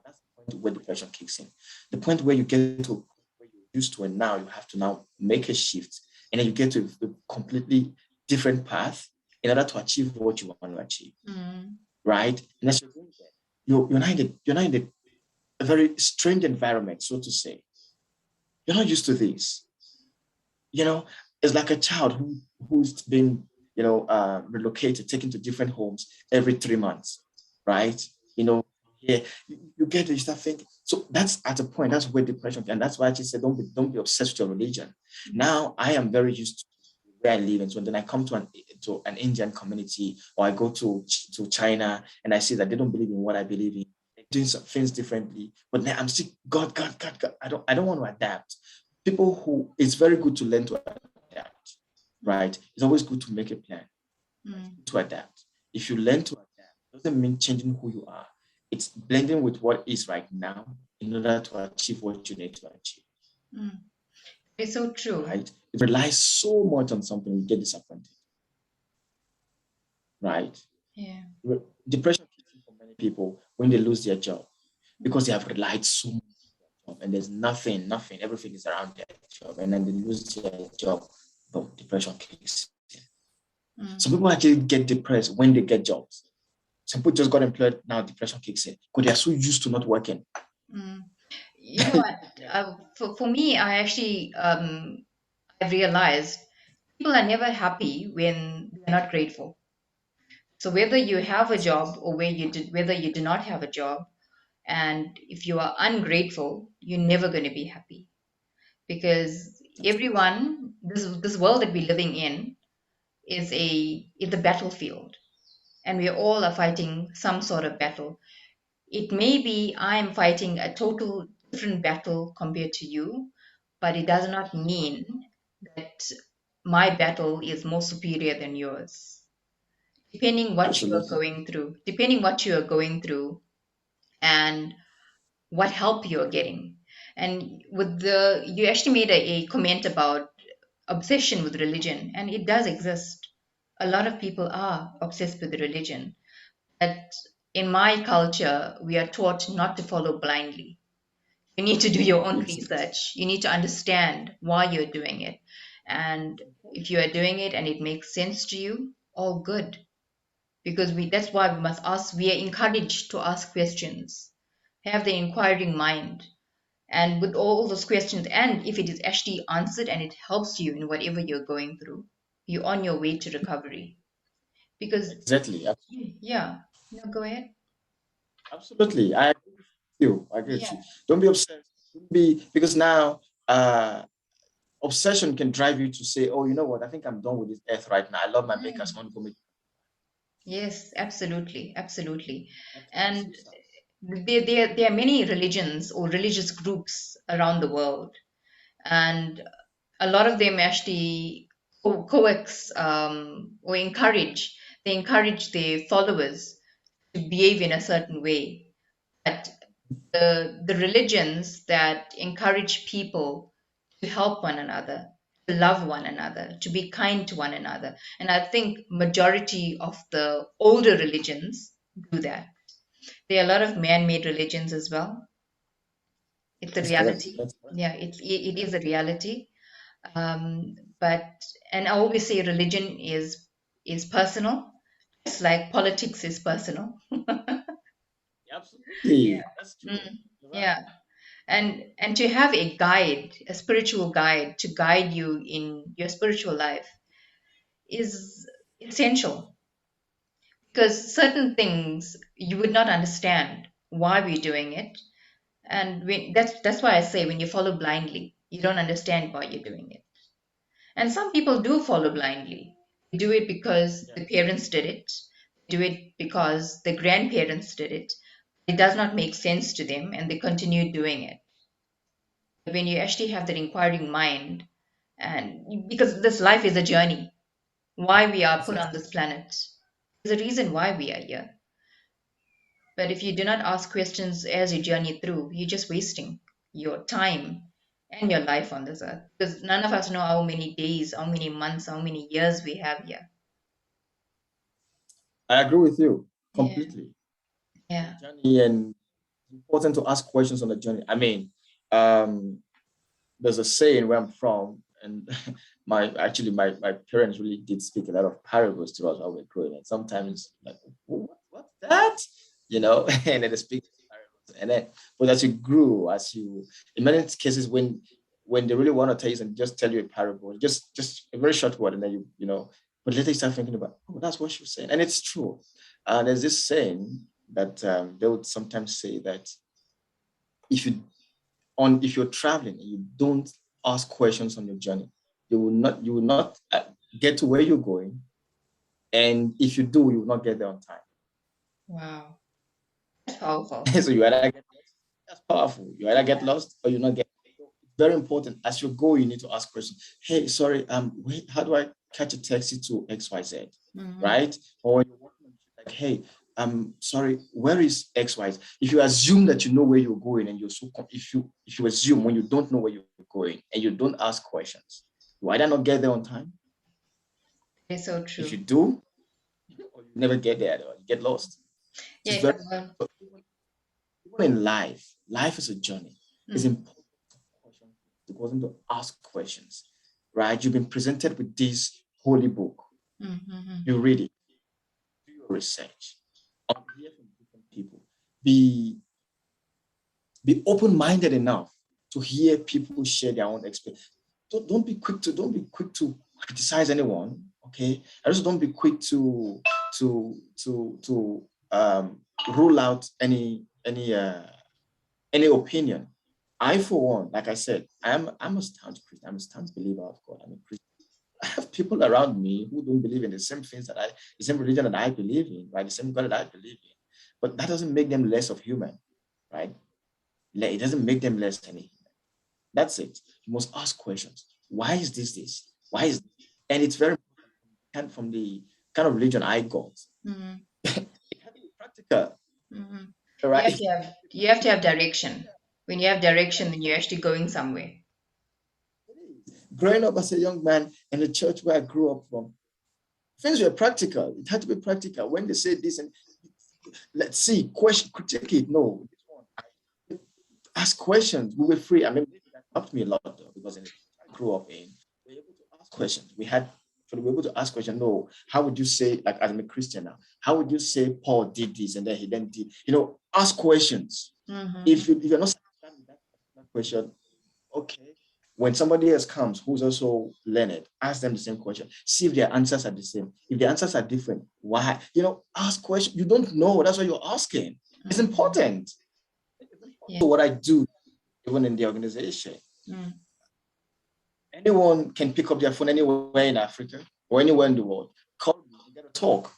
That's the point where depression kicks in. The point where you get to where you're used to, and now you have to now make a shift, and then you get to a completely different path in order to achieve what you want to achieve, Mm. right? And as you're doing that, you're not in a very strange environment, so to say. You're not used to this. It's like a child who's been relocated, taken to different homes every 3 months, right? Yeah, you get it, you start thinking. So that's at a point, that's where depression, and that's why I just said don't be obsessed with your religion. Now I am very used to where I live, and so then I come to an Indian community, or I go to China, and I see that they don't believe in what I believe in. They're doing some things differently, but now I'm still God, God, God, God. I don't want to adapt. It's very good to learn to adapt, right? It's always good to make a plan to adapt. If you learn to adapt, it doesn't mean changing who you are. It's blending with what is right now in order to achieve what you need to achieve, Mm. It's so true. right? If you rely so much on something, you get disappointed, right? Yeah. Depression kicks in for many people when they lose their job because they have relied so much on their job, and there's nothing, everything is around their job, and then they lose their job, boom, depression kicks in. Some people actually get depressed when they get jobs. Some people just got employed, now depression kicks in because they're so used to not working. You know what? For me, I actually I've realized people are never happy when they're not grateful. So whether you have a job or whether you do not have a job, and if you are ungrateful, you're never going to be happy, because everyone, this world that we're living in is a battlefield, and we all are fighting some sort of battle. It may be I'm fighting a total different battle compared to you, but it does not mean that my battle is more superior than yours. Absolutely. Depending what you are going through, and what help you're getting. And you actually made a comment about obsession with religion, and it does exist. A lot of people are obsessed with religion. But in my culture, we are taught not to follow blindly. You need to do your own Yes. research. You need to understand why you're doing it. And if you are doing it and it makes sense to you, all good. Because that's why we must ask, we are encouraged to ask questions. Have the inquiring mind. And with all those questions, and if it is actually answered and it helps you in whatever you're going through, you're on your way to recovery. Because Exactly. yeah, no, go ahead. Absolutely. I agree with you. I agree with Yeah. you. Don't be obsessed. Don't be because now obsession can drive you to say, oh, you know what? I think I'm done with this earth right now. I love my makers. I want to go make Yes, absolutely, absolutely. that And yourself. there are many religions or religious groups around the world, and a lot of them actually coax or encourage. They encourage their followers to behave in a certain way. But the religions that encourage people to help one another, to love one another, to be kind to one another, and I think majority of the older religions do that. There are a lot of man-made religions as well. It's a That's correct. reality. That's correct. Yeah, it is a reality. But and I always say religion is personal, just like politics is personal. Absolutely. That's true. Mm, You're right. yeah. And to have a guide, a spiritual guide to guide you in your spiritual life is essential, because certain things you would not understand why we're doing it. And that's why I say, when you follow blindly, you don't understand why you're doing it. And some people do follow blindly. They do it because Yeah. the parents did it, they do it because the grandparents did it. It does not make sense to them and they continue doing it. When you actually have that inquiring mind, and because this life is a journey, why we are Yes, put yes. on this planet, there's a reason why we are here. But if you do not ask questions as you journey through, you're just wasting your time and your life on this earth, because none of us know how many days, how many months, how many years we have here. I agree with you Yeah, completely. The yeah. journey and it's important to ask questions on the journey. I mean, um, there's a saying where I'm from, and my parents really did speak a lot of parables to us while we were growing. And sometimes like, what's that? You know, and then they speak parables. And then but as you grew, as you in many cases when they really want to tell you and just tell you a parable, just a very short word, and then you know, but later you start thinking about, oh, that's what she was saying. And it's true. And there's this saying that they would sometimes say that if you if you're traveling and you don't ask questions on your journey, you will not get to where you're going. And if you do, you will not get there on time. Wow, that's powerful. So you either get lost. That's powerful. You either get lost or you not get. So it's very important as you go. You need to ask questions. Hey, sorry, wait, how do I catch a taxi to XYZ? Hmm. Right? Or you're walking on the street, like, hey, sorry, where is XYZ? If you assume that you know where you're going and you're if you assume when you don't know where you're going and you don't ask questions, you either not get there on time. It's so If you true. do, or you never get there, or you get lost. It is Yeah, very well, so even in life is a journey. It's mm, important to question, to ask questions, right? You've been presented with this holy book. mm. You read it, do your research, hear from different people. Be be open-minded enough to hear people share their own experience. Don't be quick to criticize anyone. Okay, and also don't be quick to rule out any opinion. I, for one, like I said, I'm a staunch Christian. I'm a staunch believer of God. I'm a Christian. I have people around me who don't believe in the same things the same religion that I believe in, right? The same God that I believe in. But that doesn't make them less of human, right? It doesn't make them less any. That's it. You must ask questions. Why is this? Why is this? And it's very important from the kind of religion I got. Mm. It has to be practical, Hmm. right? You have to have direction. When you have direction, then you're actually going somewhere. Growing up as a young man in the church where I grew up from, things were practical. It had to be practical. When they say this, and let's see, question, critique it. No, this one, ask questions. We were free. I mean, that helped me a lot though, because in the church I grew up in, we were able to ask questions. We were able to ask questions. No, how would you say, like as I'm a Christian now, how would you say Paul did this and then he then did, ask questions. If you're not satisfied with that question, okay. When somebody else comes who's also learned, ask them the same question. See if their answers are the same. If the answers are different, why? Ask questions. You don't know. That's why you're asking. It's important. Yeah. So what I do, even in the organization, anyone can pick up their phone anywhere in Africa or anywhere in the world. Call me, we gotta talk,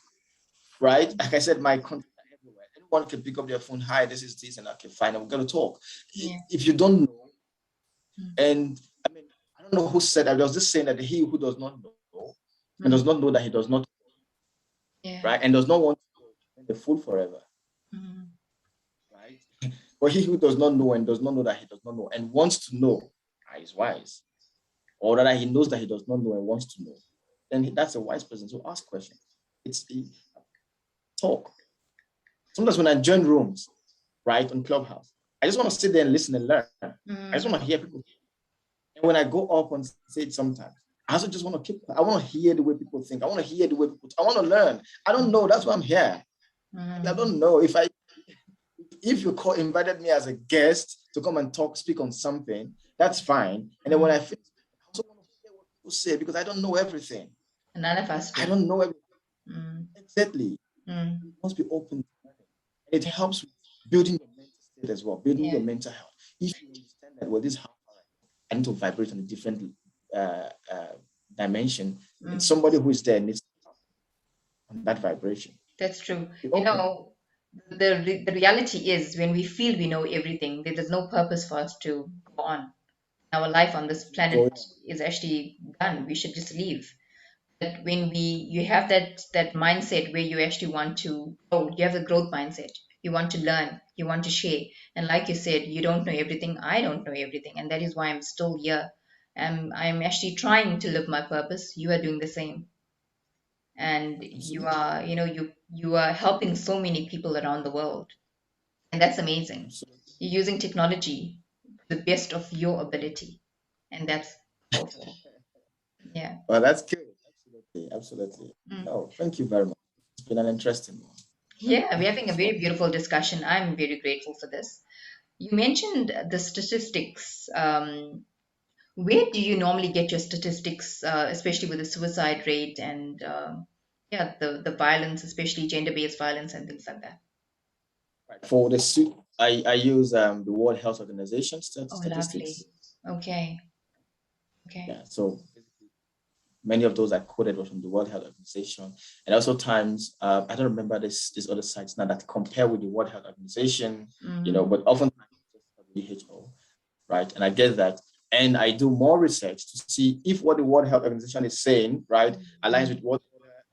right? Like I said, my contacts are everywhere. Anyone can pick up their phone. Hi, this is this, and okay, fine. I'm gonna talk. Yeah. If you don't know, and I mean, I don't know who said that. I was just saying that he who does not know and does not know that he does not, right, and does not want to know the fool forever, right? But he who does not know and does not know that he does not know and wants to know is wise, or rather he knows that he does not know and wants to know, then that's a wise person. So ask questions. Talk. Sometimes when I join rooms, right, on Clubhouse, I just want to sit there and listen and learn. I just want to hear people. And when I go up on stage sometimes, I also just want to I want to hear the way people think. I want to hear the way people, I want to learn. I don't know. That's why I'm here. I don't know if you invited me as a guest to come and speak on something, that's fine. And then when I finish, I also want to hear what people say because I don't know everything. None of us do. I don't know everything. Exactly. You must be open to learning. And it helps with building your mental state as well, building your mental health. If you understand that, well, this is how I need to vibrate on a different dimension, and somebody who is there needs to help on that vibration. That's true. The reality is when we feel we know everything, there's no purpose for us to go on. Our life on this planet is actually done. We should just leave. But when you have that mindset where you actually want to grow, you have the growth mindset. You want to learn, you want to share. And like you said, you don't know everything. I don't know everything. And that is why I'm still here. I'm actually trying to live my purpose. You are doing the same. And you are, you are helping so many people around the world. And that's amazing. Absolutely. You're using technology to the best of your ability. And that's powerful. Yeah. Well, that's good. Absolutely. Oh, thank you very much. It's been an interesting one. Yeah, we're having a very beautiful discussion. I'm very grateful for this. You mentioned the statistics. Where do you normally get your statistics, especially with the suicide rate and the violence, especially gender-based violence and things like that? Right. For the suit, I use the World Health Organization Oh, statistics. lovely. Okay. Yeah. So many of those I quoted were from the World Health Organization, and also times I don't remember this other sites now that compare with the World Health Organization, but often WHO, right? And I get that, and I do more research to see if what the World Health Organization is saying, right, aligns with what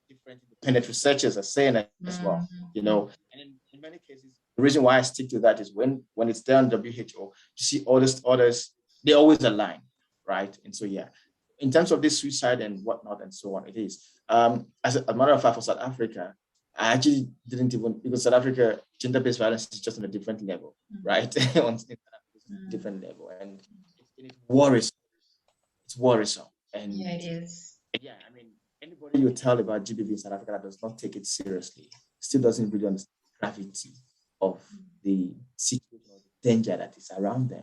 different independent researchers are saying as well, And in many cases, the reason why I stick to that is when it's done WHO, you see all these others, they always align, right? And so in terms of this suicide and whatnot and so on, it is. As a matter of fact, for South Africa, I actually didn't even, because South Africa, gender-based violence is just on a different level, right? On a different level. And it's worrisome. It's worrisome. And yeah, it is. Yeah, I mean, anybody you tell about GBV in South Africa that does not take it seriously still doesn't really understand the gravity of the situation or the danger that is around them.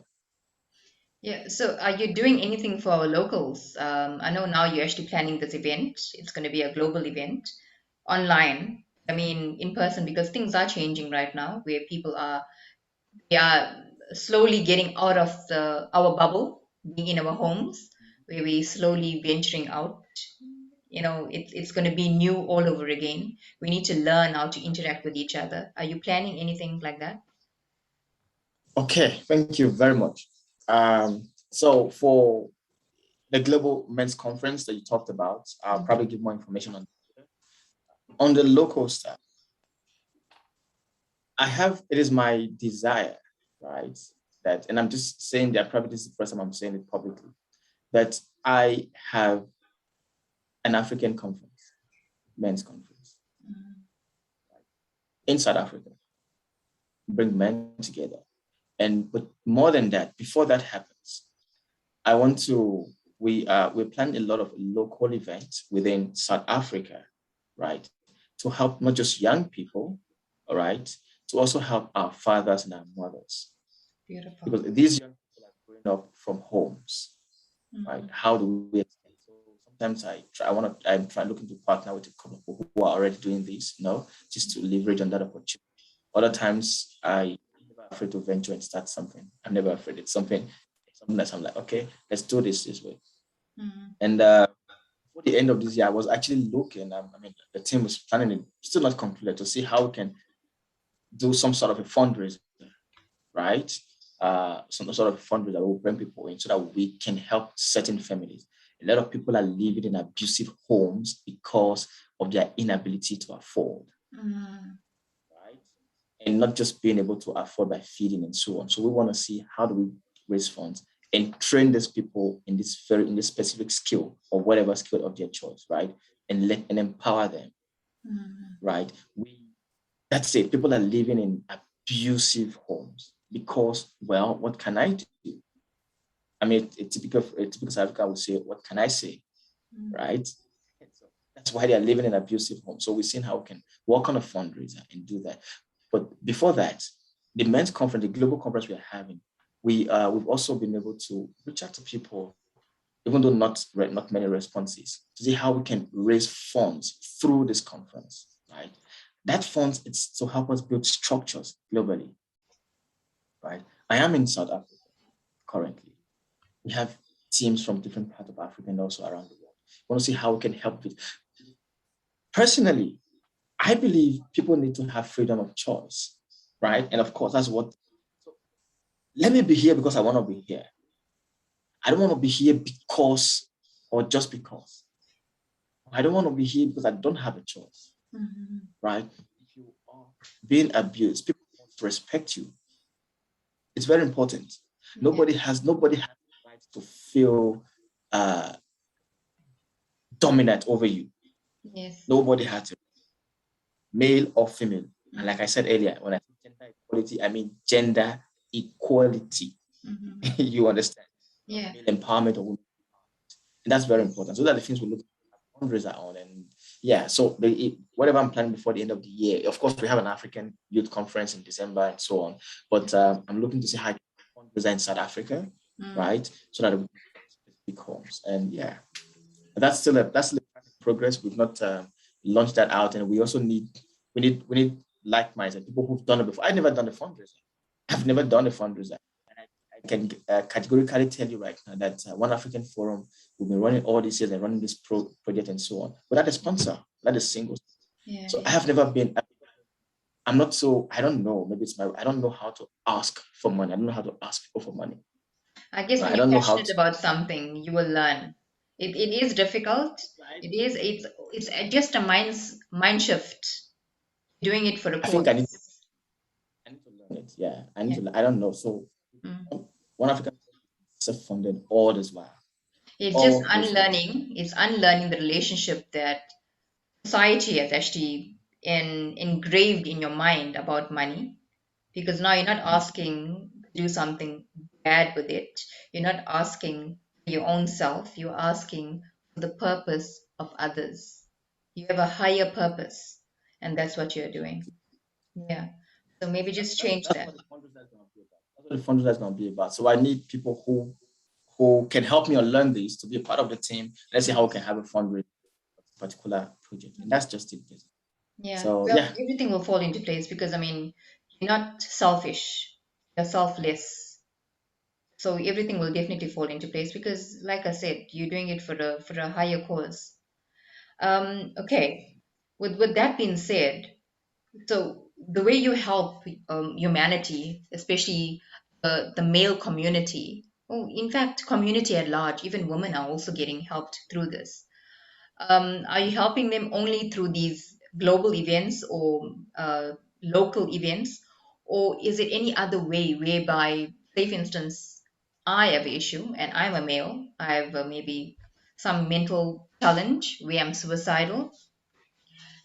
Yeah, so are you doing anything for our locals? I know now you're actually planning this event. It's going to be a global event online. I mean, in person, because things are changing right now, where they are slowly getting out of our bubble, being in our homes, where we slowly venturing out. It's going to be new all over again. We need to learn how to interact with each other. Are you planning anything like that? Okay, thank you very much. So for the Global Men's Conference that you talked about, I'll probably give more information on the local stuff. It is my desire, right? That, and I'm just saying that probably this is the first time I'm saying it publicly, that I have an African conference, men's conference in South Africa, bring men together but more than that, before that happens, I want to we plan a lot of local events within South Africa, right? To help not just young people, all right, to also help our fathers and our mothers. Beautiful. Because these young people are growing up from homes, right? Mm. How do we extend? So sometimes I'm trying looking to partner with a couple of people who are already doing this, just to leverage on that opportunity. Other times I'm never afraid to venture and start something. I'm never afraid. It's something that I'm like, okay, let's do this way. Mm. And for the end of this year, I was actually looking. I mean, the team was planning it, still not concluded, to see how we can do some sort of a fundraiser, right? Some sort of fundraiser that will bring people in so that we can help certain families. A lot of people are living in abusive homes because of their inability to afford, Mm. right? And not just being able to afford by feeding and so on. So we want to see how do we raise funds and train these people in this specific skill or whatever skill of their choice, right? And empower them, Mm. right? That's it. People are living in abusive homes because, well, what can I do? I mean, a typical South African would say, what can I say? Mm. Right? So that's why they're living in abusive homes. So we're seeing how we can work on a fundraiser and do that. But before that, the men's conference, the global conference we are having, we've also been able to reach out to people, even though not many responses, to see how we can raise funds through this conference, right? That funds, it's to help us build structures globally, right? I am in South Africa currently. We have teams from different parts of Africa and also around the world. We want to see how we can help it. Personally, I believe people need to have freedom of choice, right? And of course, that's what. So let me be here because I want to be here. I don't want to be here because or just because. I don't want to be here because I don't have a choice, Mm. right? If you are being abused, people must respect you. It's very important. Yeah. Nobody has the right to feel uh, dominant over you. Yes. Nobody has it, male or female. And like Mm. I said earlier, when I say gender equality, I mean gender equality. Mm-hmm. You understand? Not Yeah. male empowerment or women. And that's very Yes. important. So that the things we look at fundraiser on. And yeah, so whatever I'm planning before the end of the year, of course, we have an African youth conference in December and so on. But I'm looking to see how I can fundraiser in South Africa, Mm. right? So that we specific homes. And yeah, that's still a progress. We've not launched that out, and we need like-minded people who've done it before. I've never done a fundraiser. I've never done a fundraiser. And I can categorically tell you right now that One African Forum will be running all these years and running this project and so on without a sponsor, not a single. Yeah. So I Yeah. have never been. I'm not so. I don't know. Maybe it's my. I don't know how to ask for money. I don't know how to ask people for money. I guess when I you're don't know how passionate to. about something, you will learn. It is difficult. Right? It's just a mind shift. Doing it for a I think cause. I need to learn it. Yeah, I need Yeah. to. I don't know. So Mm. One African self-funded all this while, It's just all this while. unlearning. It's unlearning the relationship that society has actually engraved in your mind about money, because now you're not asking to do something bad with it. You're not asking for your own self. You're asking for the purpose of others. You have a higher purpose, and that's what you're doing. Yeah. So maybe just change That's that. what the fundraiser is going to be about. That's what the fundraiser is going to be about. So I need people who can help me learn this to be a part of the team. Let's see how we can Yes. have a fundraiser for this particular project, and that's just it. Yeah. So Well, yeah, everything will fall into place because I mean, you're not selfish. You're selfless. So everything will definitely fall into place because, like I said, you're doing it for a higher cause. Okay. With that being said, so the way you help humanity, especially the male community, oh, in fact, community at large, even women are also getting helped through this. Are you helping them only through these global events or local events, or is it any other way whereby, say, for instance, I have an issue and I'm a male, I have maybe some mental challenge where I'm suicidal,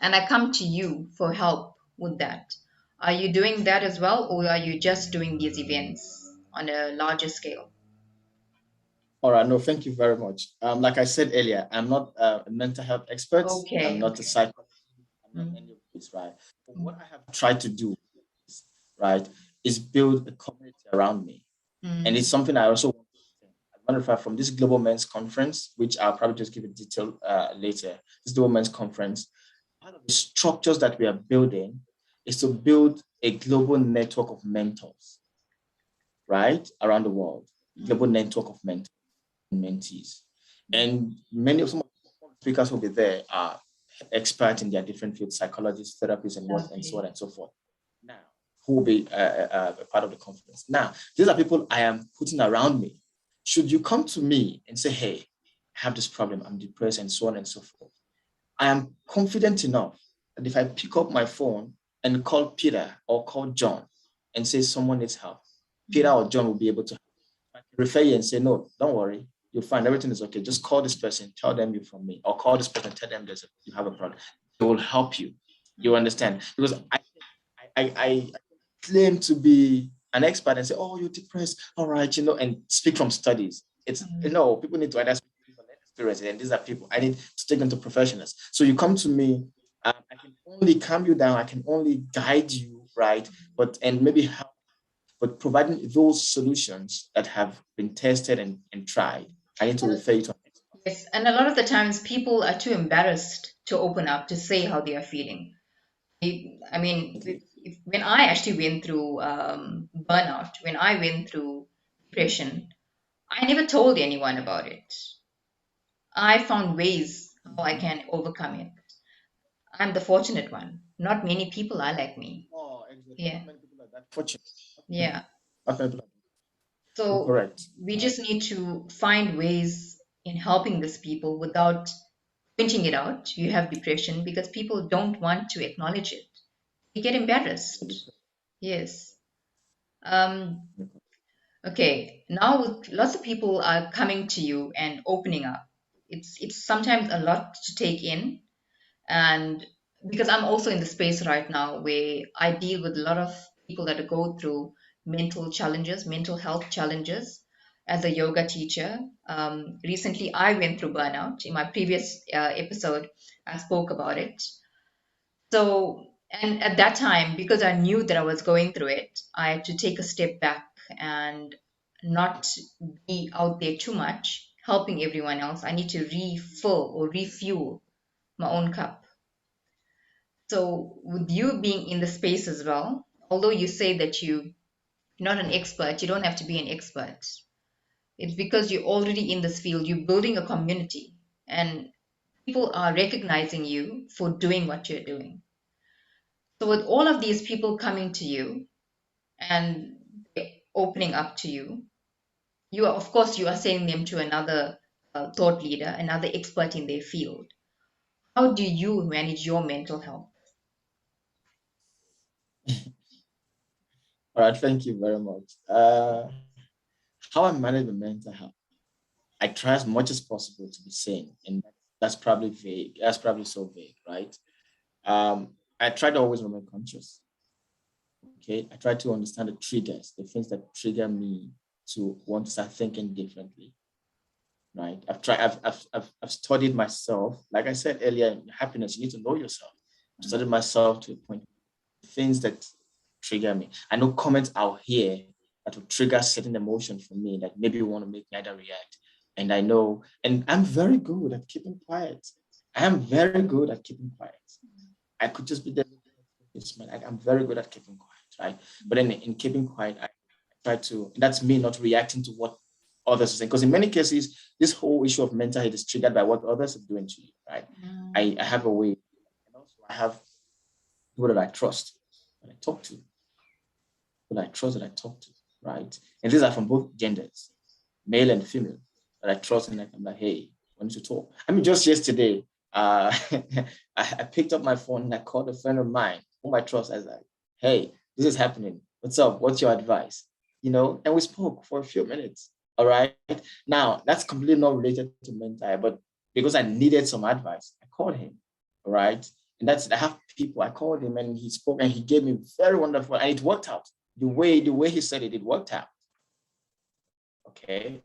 and I come to you for help with that? Are you doing that as well, or are you just doing these events on a larger scale? All right, no, thank you very much. Like I said earlier, I'm not a mental health expert. I'm Okay, not a okay. psychologist. I'm not Mm, any of this, right? But what mm, I have tried to do, is, right, is build a community around me. And it's mm. something I also want to. As a matter of fact, from this Global Men's Conference, which I'll probably just give a detail later, this Global Men's Conference, part of the structures that we are building is to build a global network of mentors, right, around the world, global Mm. network of mentors and mentees. And many of some of the speakers who will be there are experts in their different fields, psychologists, therapists, and so on Lovely. and so forth. Now, who will be a part of the conference. Now, these are people I am putting around me. Should you come to me and say, hey, I have this problem, I'm depressed, and so on and so forth, I am confident enough that if I pick up my phone and call Peter or call John and say someone needs help, Peter Mm. or John will be able to refer you and say, no, don't worry, you'll find everything is okay. Just call this person, tell them you're from me, or call this person, tell them you have a problem. They will help you. You Mm. understand? Because I claim to be an expert and say, oh, you're depressed. All right, and speak from studies. It's, Mm. people need to either speak from experience, and these are people. I need to take them to professionals. So you come to me, I can only calm you down. I can only guide you, right? And maybe help, but providing those solutions that have been tested and tried, I need to refer you to an expert. Yes, and a lot of the times people are too embarrassed to open up to say how they are feeling. I mean, when I actually went through burnout, when I went through depression, I never told anyone about it. I found ways how I can overcome it. I'm the fortunate one. Not many people are like me. Oh, exactly. Yeah, Not many people are that fortunate. yeah. Not many people are So correct. we Right. just need to find ways in helping these people without pointing it out. You have depression because people don't want to acknowledge it. They get embarrassed. Yes. Um, okay. Now lots of people are coming to you and opening up. It's sometimes a lot to take in, and because I'm also in the space right now where I deal with a lot of people that go through mental challenges, mental health challenges. As a yoga teacher, recently I went through burnout. In my previous episode, I spoke about it. So, and at that time, because I knew that I was going through it, I had to take a step back and not be out there too much, helping everyone else. I need to refill or refuel my own cup. So, with you being in the space as well, although you say that you're not an expert, you don't have to be an expert. It's because you're already in this field, you're building a community, and people are recognizing you for doing what you're doing. So, with all of these people coming to you and opening up to you, you are, of course, you are sending them to another thought leader, another expert in their field. How do you manage your mental health? All right. Thank you very much. How I manage my mental health. I try as much as possible to be sane, and that's probably vague. That's probably so vague, right? I try to always remain conscious. Okay, I try to understand the triggers, the things that trigger me to want to start thinking differently, right? I've studied myself. Like I said earlier, in happiness, you need to know yourself. I've studied myself to a point. Things that trigger me. I know comments out here that will trigger certain emotions for me that maybe want to make me either react. And I know, and I'm very good at keeping quiet. I am very good at keeping quiet. I could just be there. I'm very good at keeping quiet, right? But then in keeping quiet, I try to, that's me not reacting to what others are saying. Because in many cases, this whole issue of mental health is triggered by what others are doing to you, right? Mm. I have a way, and also I have people that I trust, that I talk to, people that I trust that I talk to, right? And these are from both genders, male and female, that I trust, and I'm like, hey, I need to talk. I mean, just yesterday, I picked up my phone and I called a friend of mine whom I trust. I was like, hey, this is happening. What's up? What's your advice? And we spoke for a few minutes. All right. Now, that's completely not related to mental, but because I needed some advice, I called him. All right. And that's, I have people, I called him and he spoke and he gave me very wonderful, and it worked out. The way he said it, it worked out. Okay.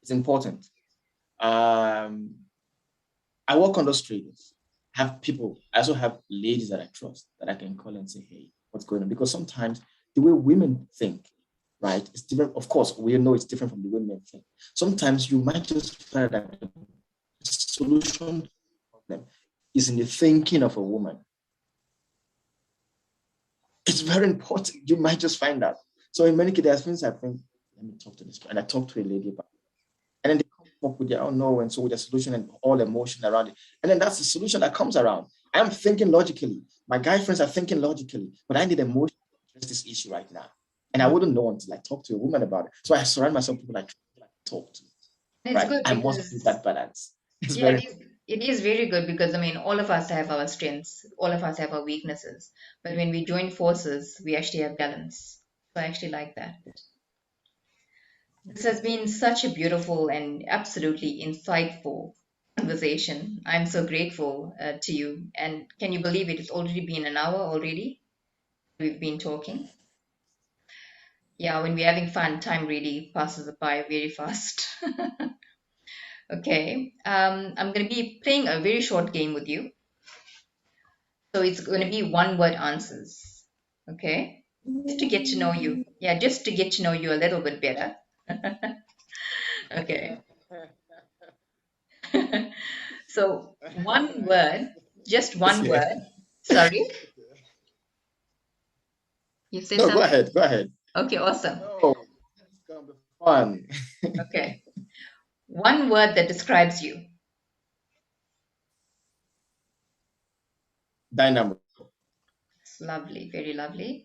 It's important. I work on those traders. I have people, I also have ladies that I trust that I can call and say, hey, what's going on? Because sometimes the way women think, right, it's different. Of course, we know it's different from the way men think. Sometimes you might just find that the solution to the problem is in the thinking of a woman. It's very important. You might just find that. So in many cases, there's things I think, let me talk to this, and I talk to a lady about it. And then they come up with their, oh no, and so with a solution and all emotion around it. And then that's the solution that comes around. I'm thinking logically. My guy friends are thinking logically, but I need emotion to address this issue right now. And I wouldn't know until I talk to a woman about it. So I surround myself with people I talk to. It's Right? good I must because do that balance. It's yeah, very it is very good because I mean all of us have our strengths, all of us have our weaknesses. But when we join forces, we actually have balance. So I actually like that. This has been such a beautiful and absolutely insightful conversation. I'm so grateful to you. And can you believe it? It's already been an hour already. We've been talking. Yeah, when we're having fun, time really passes by very fast. Okay, I'm going to be playing a very short game with you. So it's going to be one word answers. Okay, just to get to know you. Yeah, just to get to know you a little bit better. Okay. So one word, just one yeah. word. Sorry, you said No, go something? ahead. Go ahead. Okay, awesome. No, it's gonna be fun. Okay. One word that describes you. Dynamo. It's lovely, very lovely.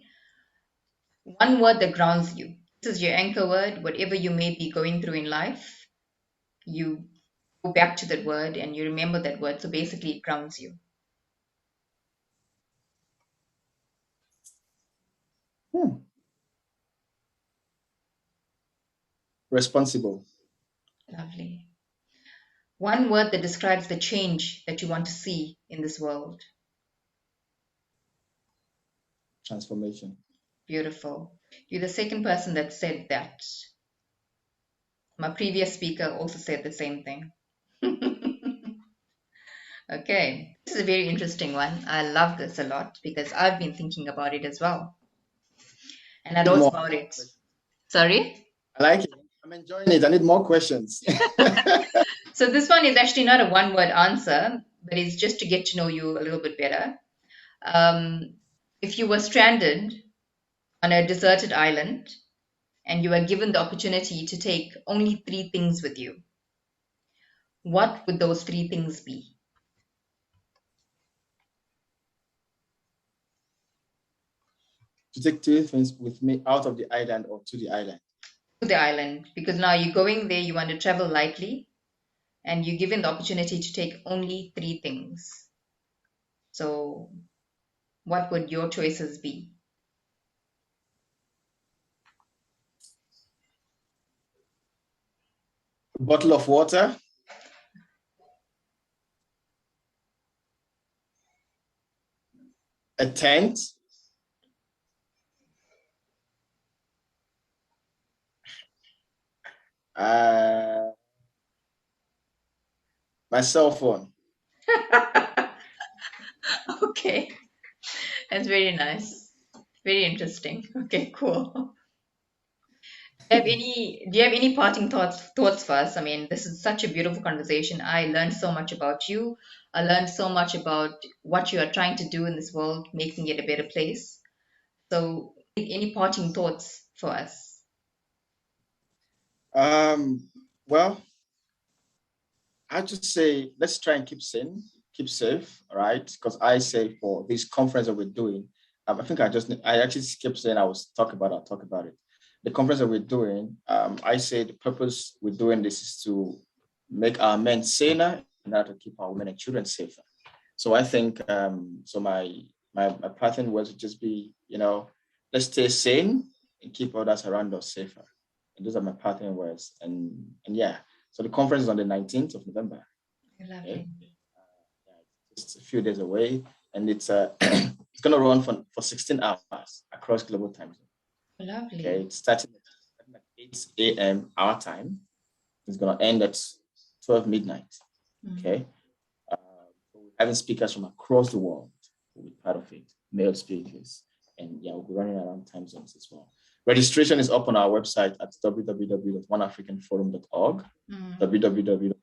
One word that grounds you. This is your anchor word. Whatever you may be going through in life, you go back to that word and you remember that word. So basically, it grounds you. Hmm. Responsible. Lovely. One word that describes the change that you want to see in this world. Transformation. Beautiful. You're the second person that said that. My previous speaker also said the same thing. Okay, this is a very interesting one. I love this a lot because I've been thinking about it as well. And I Need wrote more about it. questions. Sorry? I like it. I'm enjoying it. I need more questions. So this one is actually not a one word answer, but it's just to get to know you a little bit better. Um, if you were stranded on a deserted island and you were given the opportunity to take only three things with you, what would those three things be? To take two things with me out of the island or to the island. To the island, because now you're going there, you want to travel lightly, and you're given the opportunity to take only three things. So, what would your choices be? A bottle of water, a tent, uh, my cell phone. Okay, that's very nice. Very interesting. Okay, cool. Do you have any parting thoughts for us? I mean, this is such a beautiful conversation. I learned so much about you. I learned so much about what you are trying to do in this world, making it a better place. So, any parting thoughts for us? Um, well, I just say let's try and keep safe, all right? Because I say for this conference that we're doing, I think I actually kept saying I'll talk about it. The conference that we're doing, I say the purpose we're doing this is to make our men saner in order to keep our women and children safer. So I think so my pattern was to just be, let's stay sane and keep others around us safer. And those are my pattern words. And yeah, so the conference is on the 19th of November. Okay. Lovely. Yeah. just a few days away, and it's it's gonna run for 16 hours across global time zone. Lovely. Okay, it's starting at 8 a.m. our time. It's gonna end at 12 midnight. Okay, so we're having speakers from across the world who will be part of it, male speakers, and yeah, we'll be running around time zones as well. Registration is up on our website at www.oneafricanforum.org, www.org.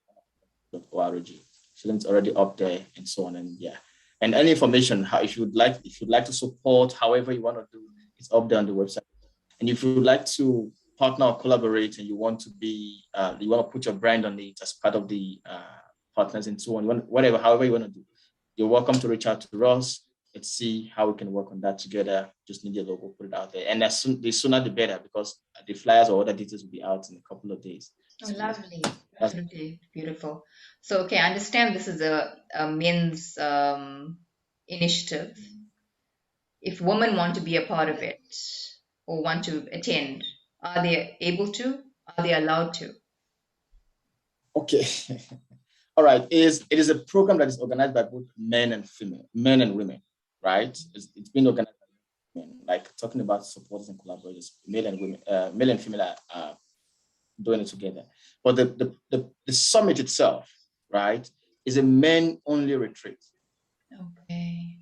So it's already up there and so on, and yeah. And any information, how if you'd like to support, however you want to do, it's up there on the website. And if you would like to partner or collaborate, and you want to put your brand on it as part of the partners and so on, whatever, however you want to do, you're welcome to reach out to us. Let's see how we can work on that together. Just need your logo, put it out there, and the sooner the better, because the flyers or other details will be out in a couple of days. Oh, lovely. Absolutely beautiful. So, okay, I understand this is a men's initiative. If women want to be a part of it or want to attend, are they able to? Are they allowed to? Okay. All right. It is a program that is organized by both men and women, right? It's been organized by men, like talking about supporters and collaborators, male and female are doing it together. But the summit itself, right, is a men-only retreat. Okay.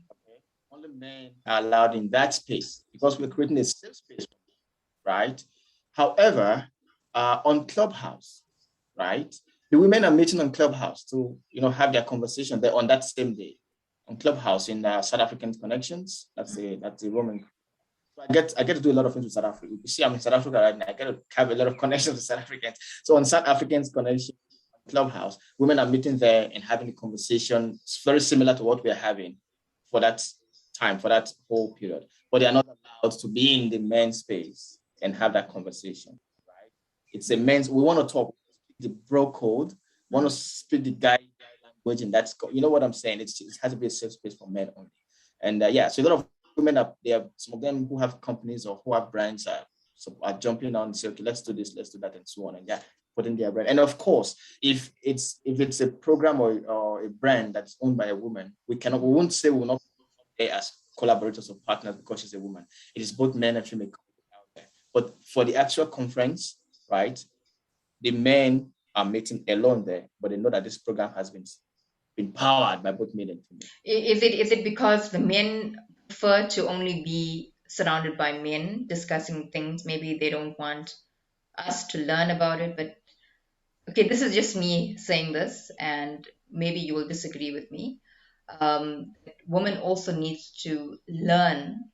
Only men are allowed in that space because we're creating a safe space, right? However, on Clubhouse, right, the women are meeting on Clubhouse to have their conversation there on that same day on Clubhouse in South African Connections. That's the Roman. So I get to do a lot of things with South Africa. You see, I'm in South Africa right now. I get to have a lot of connections with South Africans. So on South Africans Connection Clubhouse, women are meeting there and having a conversation. It's very similar to what we are having for that time, for that whole period. But they are not allowed to be in the men's space and have that conversation, right? It's a men's, we want to talk the bro code, want to speak the guy language, and that's, you know what I'm saying? It has to be a safe space for men only. And yeah, so a lot of women are there, some of them who have companies or who have brands are jumping on and say, okay, let's do this, let's do that, and so on. And yeah, putting their brand. And of course, if it's a program or a brand that's owned by a woman, we won't say we will not be as collaborators or partners because she's a woman. It is both men and female out there. But for the actual conference, right, the men are meeting alone there, but they know that this program has been powered by both men and female. Is it because the men prefer to only be surrounded by men discussing things? Maybe they don't want us to learn about it, but okay, this is just me saying this, and maybe you will disagree with me. Women also needs to learn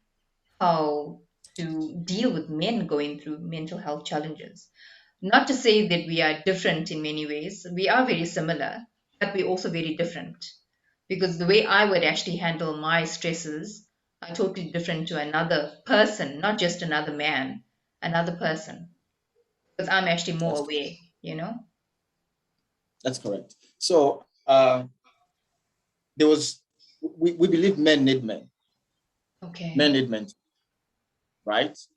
how to deal with men going through mental health challenges. Not to say that we are different in many ways. We are very similar, but we're also very different. Because the way I would actually handle my stresses are totally different to another person, not just another man, another person. Because I'm actually more aware, That's correct. So we believe men need men. Okay. Men need men, right? It's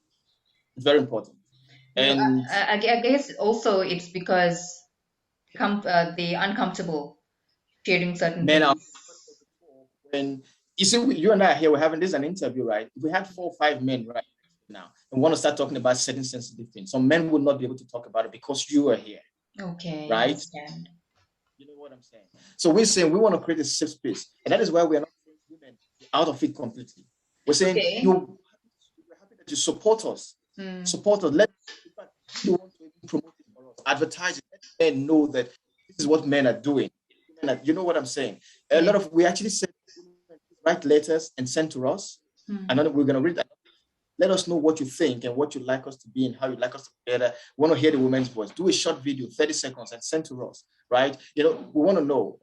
very important. And I guess also it's because they're uncomfortable sharing certain men are, things. when you see, you and I are here, we're having this an interview, right? If we had 4 or 5 men right now and want to start talking about certain sensitive things, some men would not be able to talk about it because you are here. Okay, right? I understand. You know what I'm saying? So we're saying we want to create a safe space, and that is why we are not saying women out of it completely. We're saying we're happy that you support us. Support us. You want to promote it for us, advertise it, let men know that this is what men are doing. You know what I'm saying? A lot of, we actually said, write letters and send to us, and then we're going to read that. Let us know what you think and what you'd like us to be and how you'd like us to be better. We want to hear the woman's voice. Do a short video, 30 seconds, and send to us, right? We want to know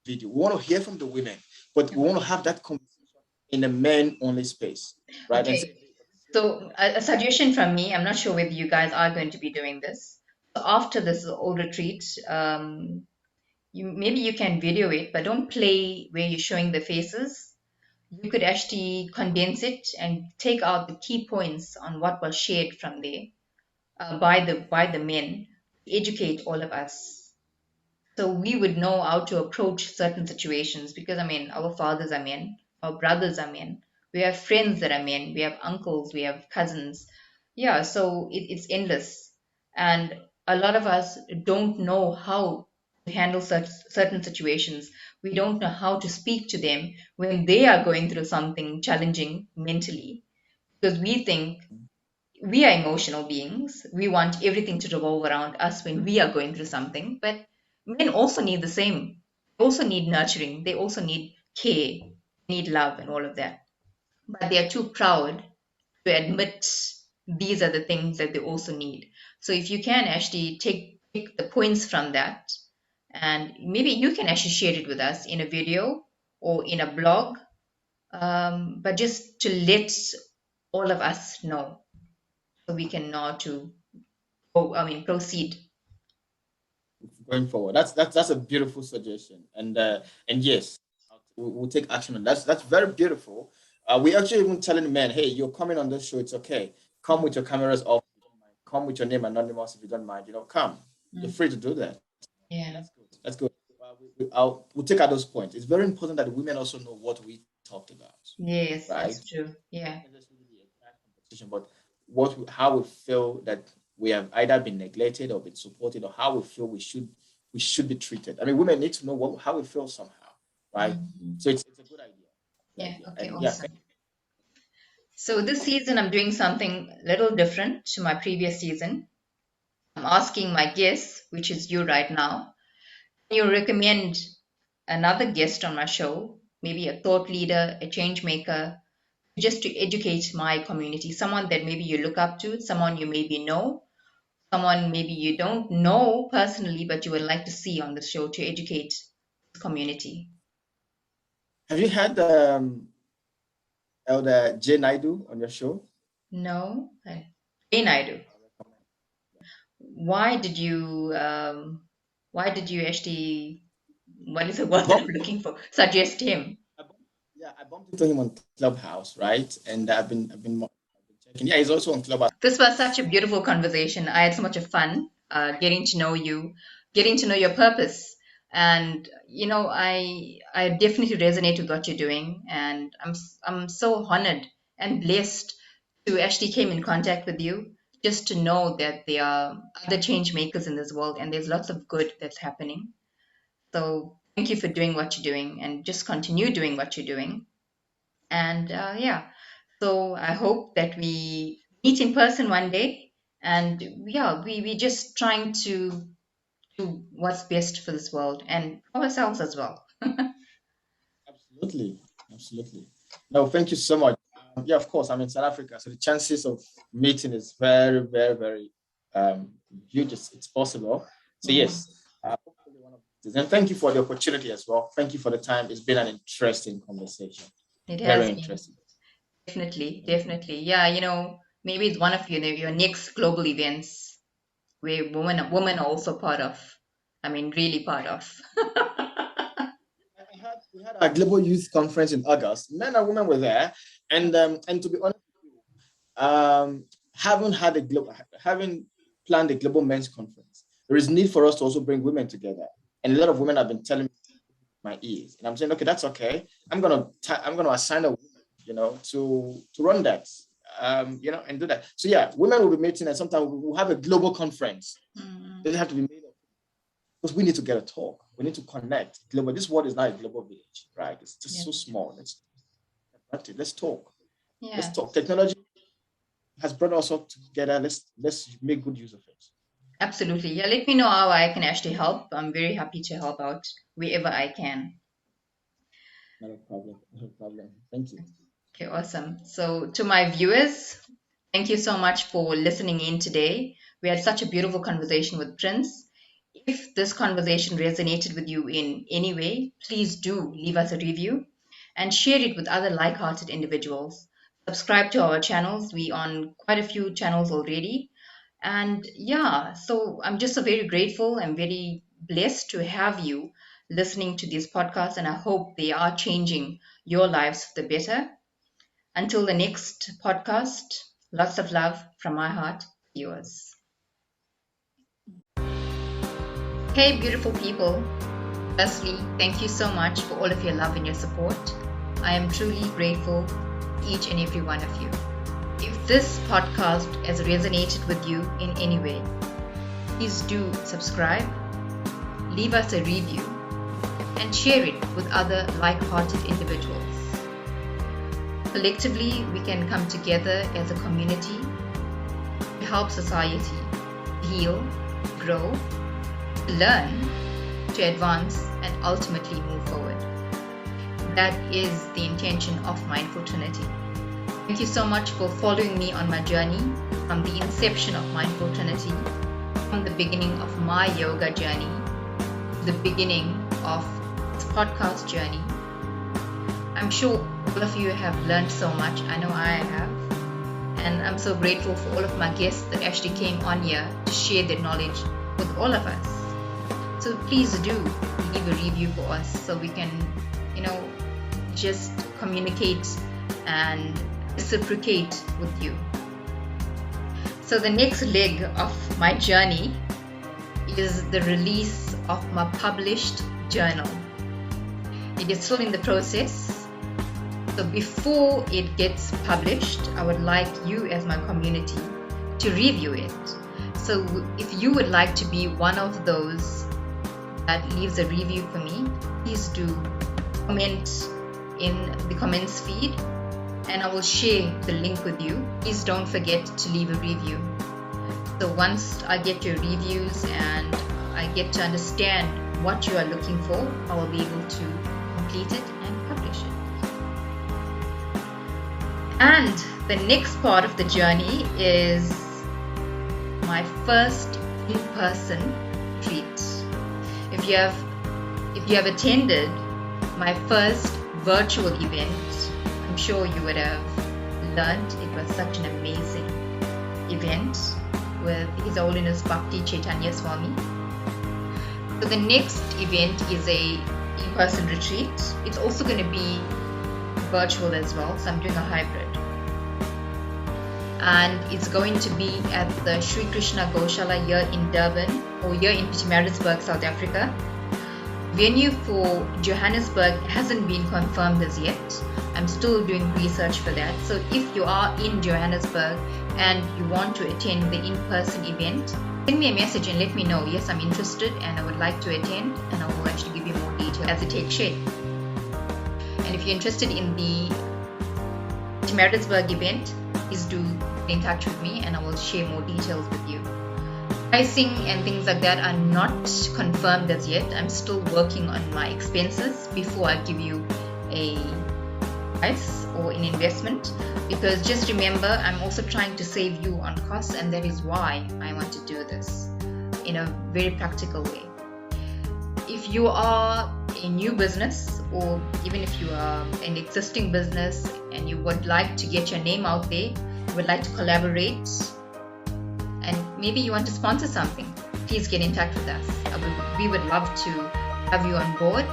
video. We want to hear from the women, but we want to have that conversation in a men-only space, right? Okay. So a suggestion from me, I'm not sure whether you guys are going to be doing this. So after this whole retreat, maybe you can video it, but don't play where you're showing the faces. You could actually condense it and take out the key points on what was shared from there by the men, educate all of us. So we would know how to approach certain situations because, I mean, our fathers are men, our brothers are men, we have friends that are men, we have uncles, we have cousins. Yeah, so it's endless. And a lot of us don't know how to handle such certain situations. We don't know how to speak to them when they are going through something challenging mentally because we think we are emotional beings. We want everything to revolve around us when we are going through something. But men also need the same. They also need nurturing. They also need care, need love, and all of that. But they are too proud to admit these are the things that they also need. So if you can actually take the points from that, and maybe you can actually share it with us in a video or in a blog, but just to let all of us know so we can know to proceed. going forward. That's a beautiful suggestion, and yes, we'll take action on that. That's very beautiful. We actually even telling men, hey, you're coming on this show. It's okay. Come with your cameras off. If you don't mind. Come with your name anonymous if you don't mind. Come. You're free to do that. Yeah. That's good. That's good. We'll take out those points. It's very important that the women also know what we talked about, Yes, right? that's true. Yeah. Not necessarily the exact competition, but how we feel that we have either been neglected or been supported, or how we feel we should be treated. I mean, women need to know how we feel somehow, right? Mhm. So it's a good idea. Good Yeah. idea. Okay. And yeah, Awesome. So this season, I'm doing something a little different to my previous season. I'm asking my guests, which is you right now, can you recommend another guest on my show? Maybe a thought leader, a change maker, just to educate my community. Someone that maybe you look up to, someone you maybe know, someone maybe you don't know personally, but you would like to see on the show to educate the community. have you had Elder Jay Naidu on your show? No, Jane, I do. I recommend. Why did you? Why did you actually? What is the I word that I'm bumped, looking for? Suggest him. I bumped, yeah, I bumped into him on Clubhouse, right? And I've been checking. Yeah, he's also on Clubhouse. This was such a beautiful conversation. I had so much of fun getting to know you, getting to know your purpose, and I definitely resonate with what you're doing, and I'm so honored and blessed to actually came in contact with you. Just to know that there are other change makers in this world, and there's lots of good that's happening. So thank you for doing what you're doing, and just continue doing what you're doing. And yeah, so I hope that we meet in person one day. And yeah, we just trying to do what's best for this world and for ourselves as well. Absolutely, absolutely. No, thank you so much. Yeah, of course. I'm in South Africa, so the chances of meeting is very, very, very huge. It's possible. So Yeah, yes, hopefully one of these. And thank you for the opportunity as well. Thank you for the time. It's been an interesting conversation. it has Very been interesting. definitely, definitely. Yeah, maybe it's one of your next global events where women are also part of. I mean, really part of. We had our global youth conference in August. Men and women were there, and to be honest, haven't had a global haven't planned a global men's conference. There is need for us to also bring women together, and a lot of women have been telling me my ears, and I'm saying, okay, that's okay. I'm gonna assign a woman, to run that, and do that. So yeah, women will be meeting, and sometimes we'll have a global conference. Mm, It doesn't have to be made up because we need to get a talk. We need to connect. Global. This world is not a global village, right? It's just yeah, so small. Let's talk. Let's yeah, talk. Technology has brought us all together. Let's make good use of it. absolutely. Yeah, let me know how I can actually help. I'm very happy to help out wherever I can. Not a problem. Not a problem. Thank you. Okay, awesome. So, to my viewers, thank you so much for listening in today. We had such a beautiful conversation with Prince. If this conversation resonated with you in any way, please do leave us a review and share it with other like hearted individuals. Subscribe to our channels. We on quite a few channels already. And yeah, so I'm just so very grateful. I'm very blessed to have you listening to these podcasts, and I hope they are changing your lives for the better. Until the next podcast, lots of love from my heart, yours. Hey, beautiful people. Firstly, thank you so much for all of your love and your support. I am truly grateful to each and every one of you. If this podcast has resonated with you in any way, please do subscribe, leave us a review, and share it with other like-hearted individuals. Collectively, we can come together as a community to help society heal, grow, learn, to advance, and ultimately move forward. That is the intention of Mindful Trinity. Thank you so much for following me on my journey from the inception of Mindful Trinity, from the beginning of my yoga journey, to the beginning of this podcast journey. I'm sure all of you have learned so much. I know I have. And I'm so grateful for all of my guests that actually came on here to share their knowledge with all of us. So please do leave a review for us so we can, just communicate and reciprocate with you. So the next leg of my journey is the release of my published journal. It is still in the process. So before it gets published, I would like you as my community to review it. So if you would like to be one of those that leaves a review for me, please do comment in the comments feed and I will share the link with you. Please don't forget to leave a review. So once I get your reviews and I get to understand what you are looking for, I will be able to complete it and publish it. And the next part of the journey is my first in-person retreat. If you have attended my first virtual event, I'm sure you would have learned it was such an amazing event with His Holiness Bhakti Chaitanya Swami. So the next event is a in-person retreat. It's also going to be virtual as well, so I'm doing a hybrid. And it's going to be at the Sri Krishna Goshala here in Durban, or here in Johannesburg, South Africa. Venue for Johannesburg hasn't been confirmed as yet. I'm still doing research for that. So if you are in Johannesburg and you want to attend the in-person event, send me a message and let me know. Yes, I'm interested and I would like to attend, and I will actually give you more detail as it takes shape. And if you're interested in the Johannesburg event, please do get in touch with me and I will share more details with you. Pricing and things like that are not confirmed as yet. I'm still working on my expenses before I give you a price or an investment, because just remember, I'm also trying to save you on costs, and that is why I want to do this in a very practical way. If you are a new business, or even if you are an existing business and you would like to get your name out there, you would like to collaborate, and maybe you want to sponsor something, please get in touch with us. We would love to have you on board,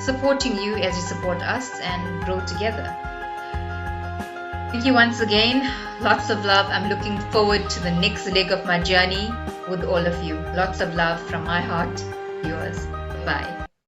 supporting you as you support us and grow together. Thank you once again. Lots of love. I'm looking forward to the next leg of my journey with all of you. Lots of love from my heart, yours. Bye.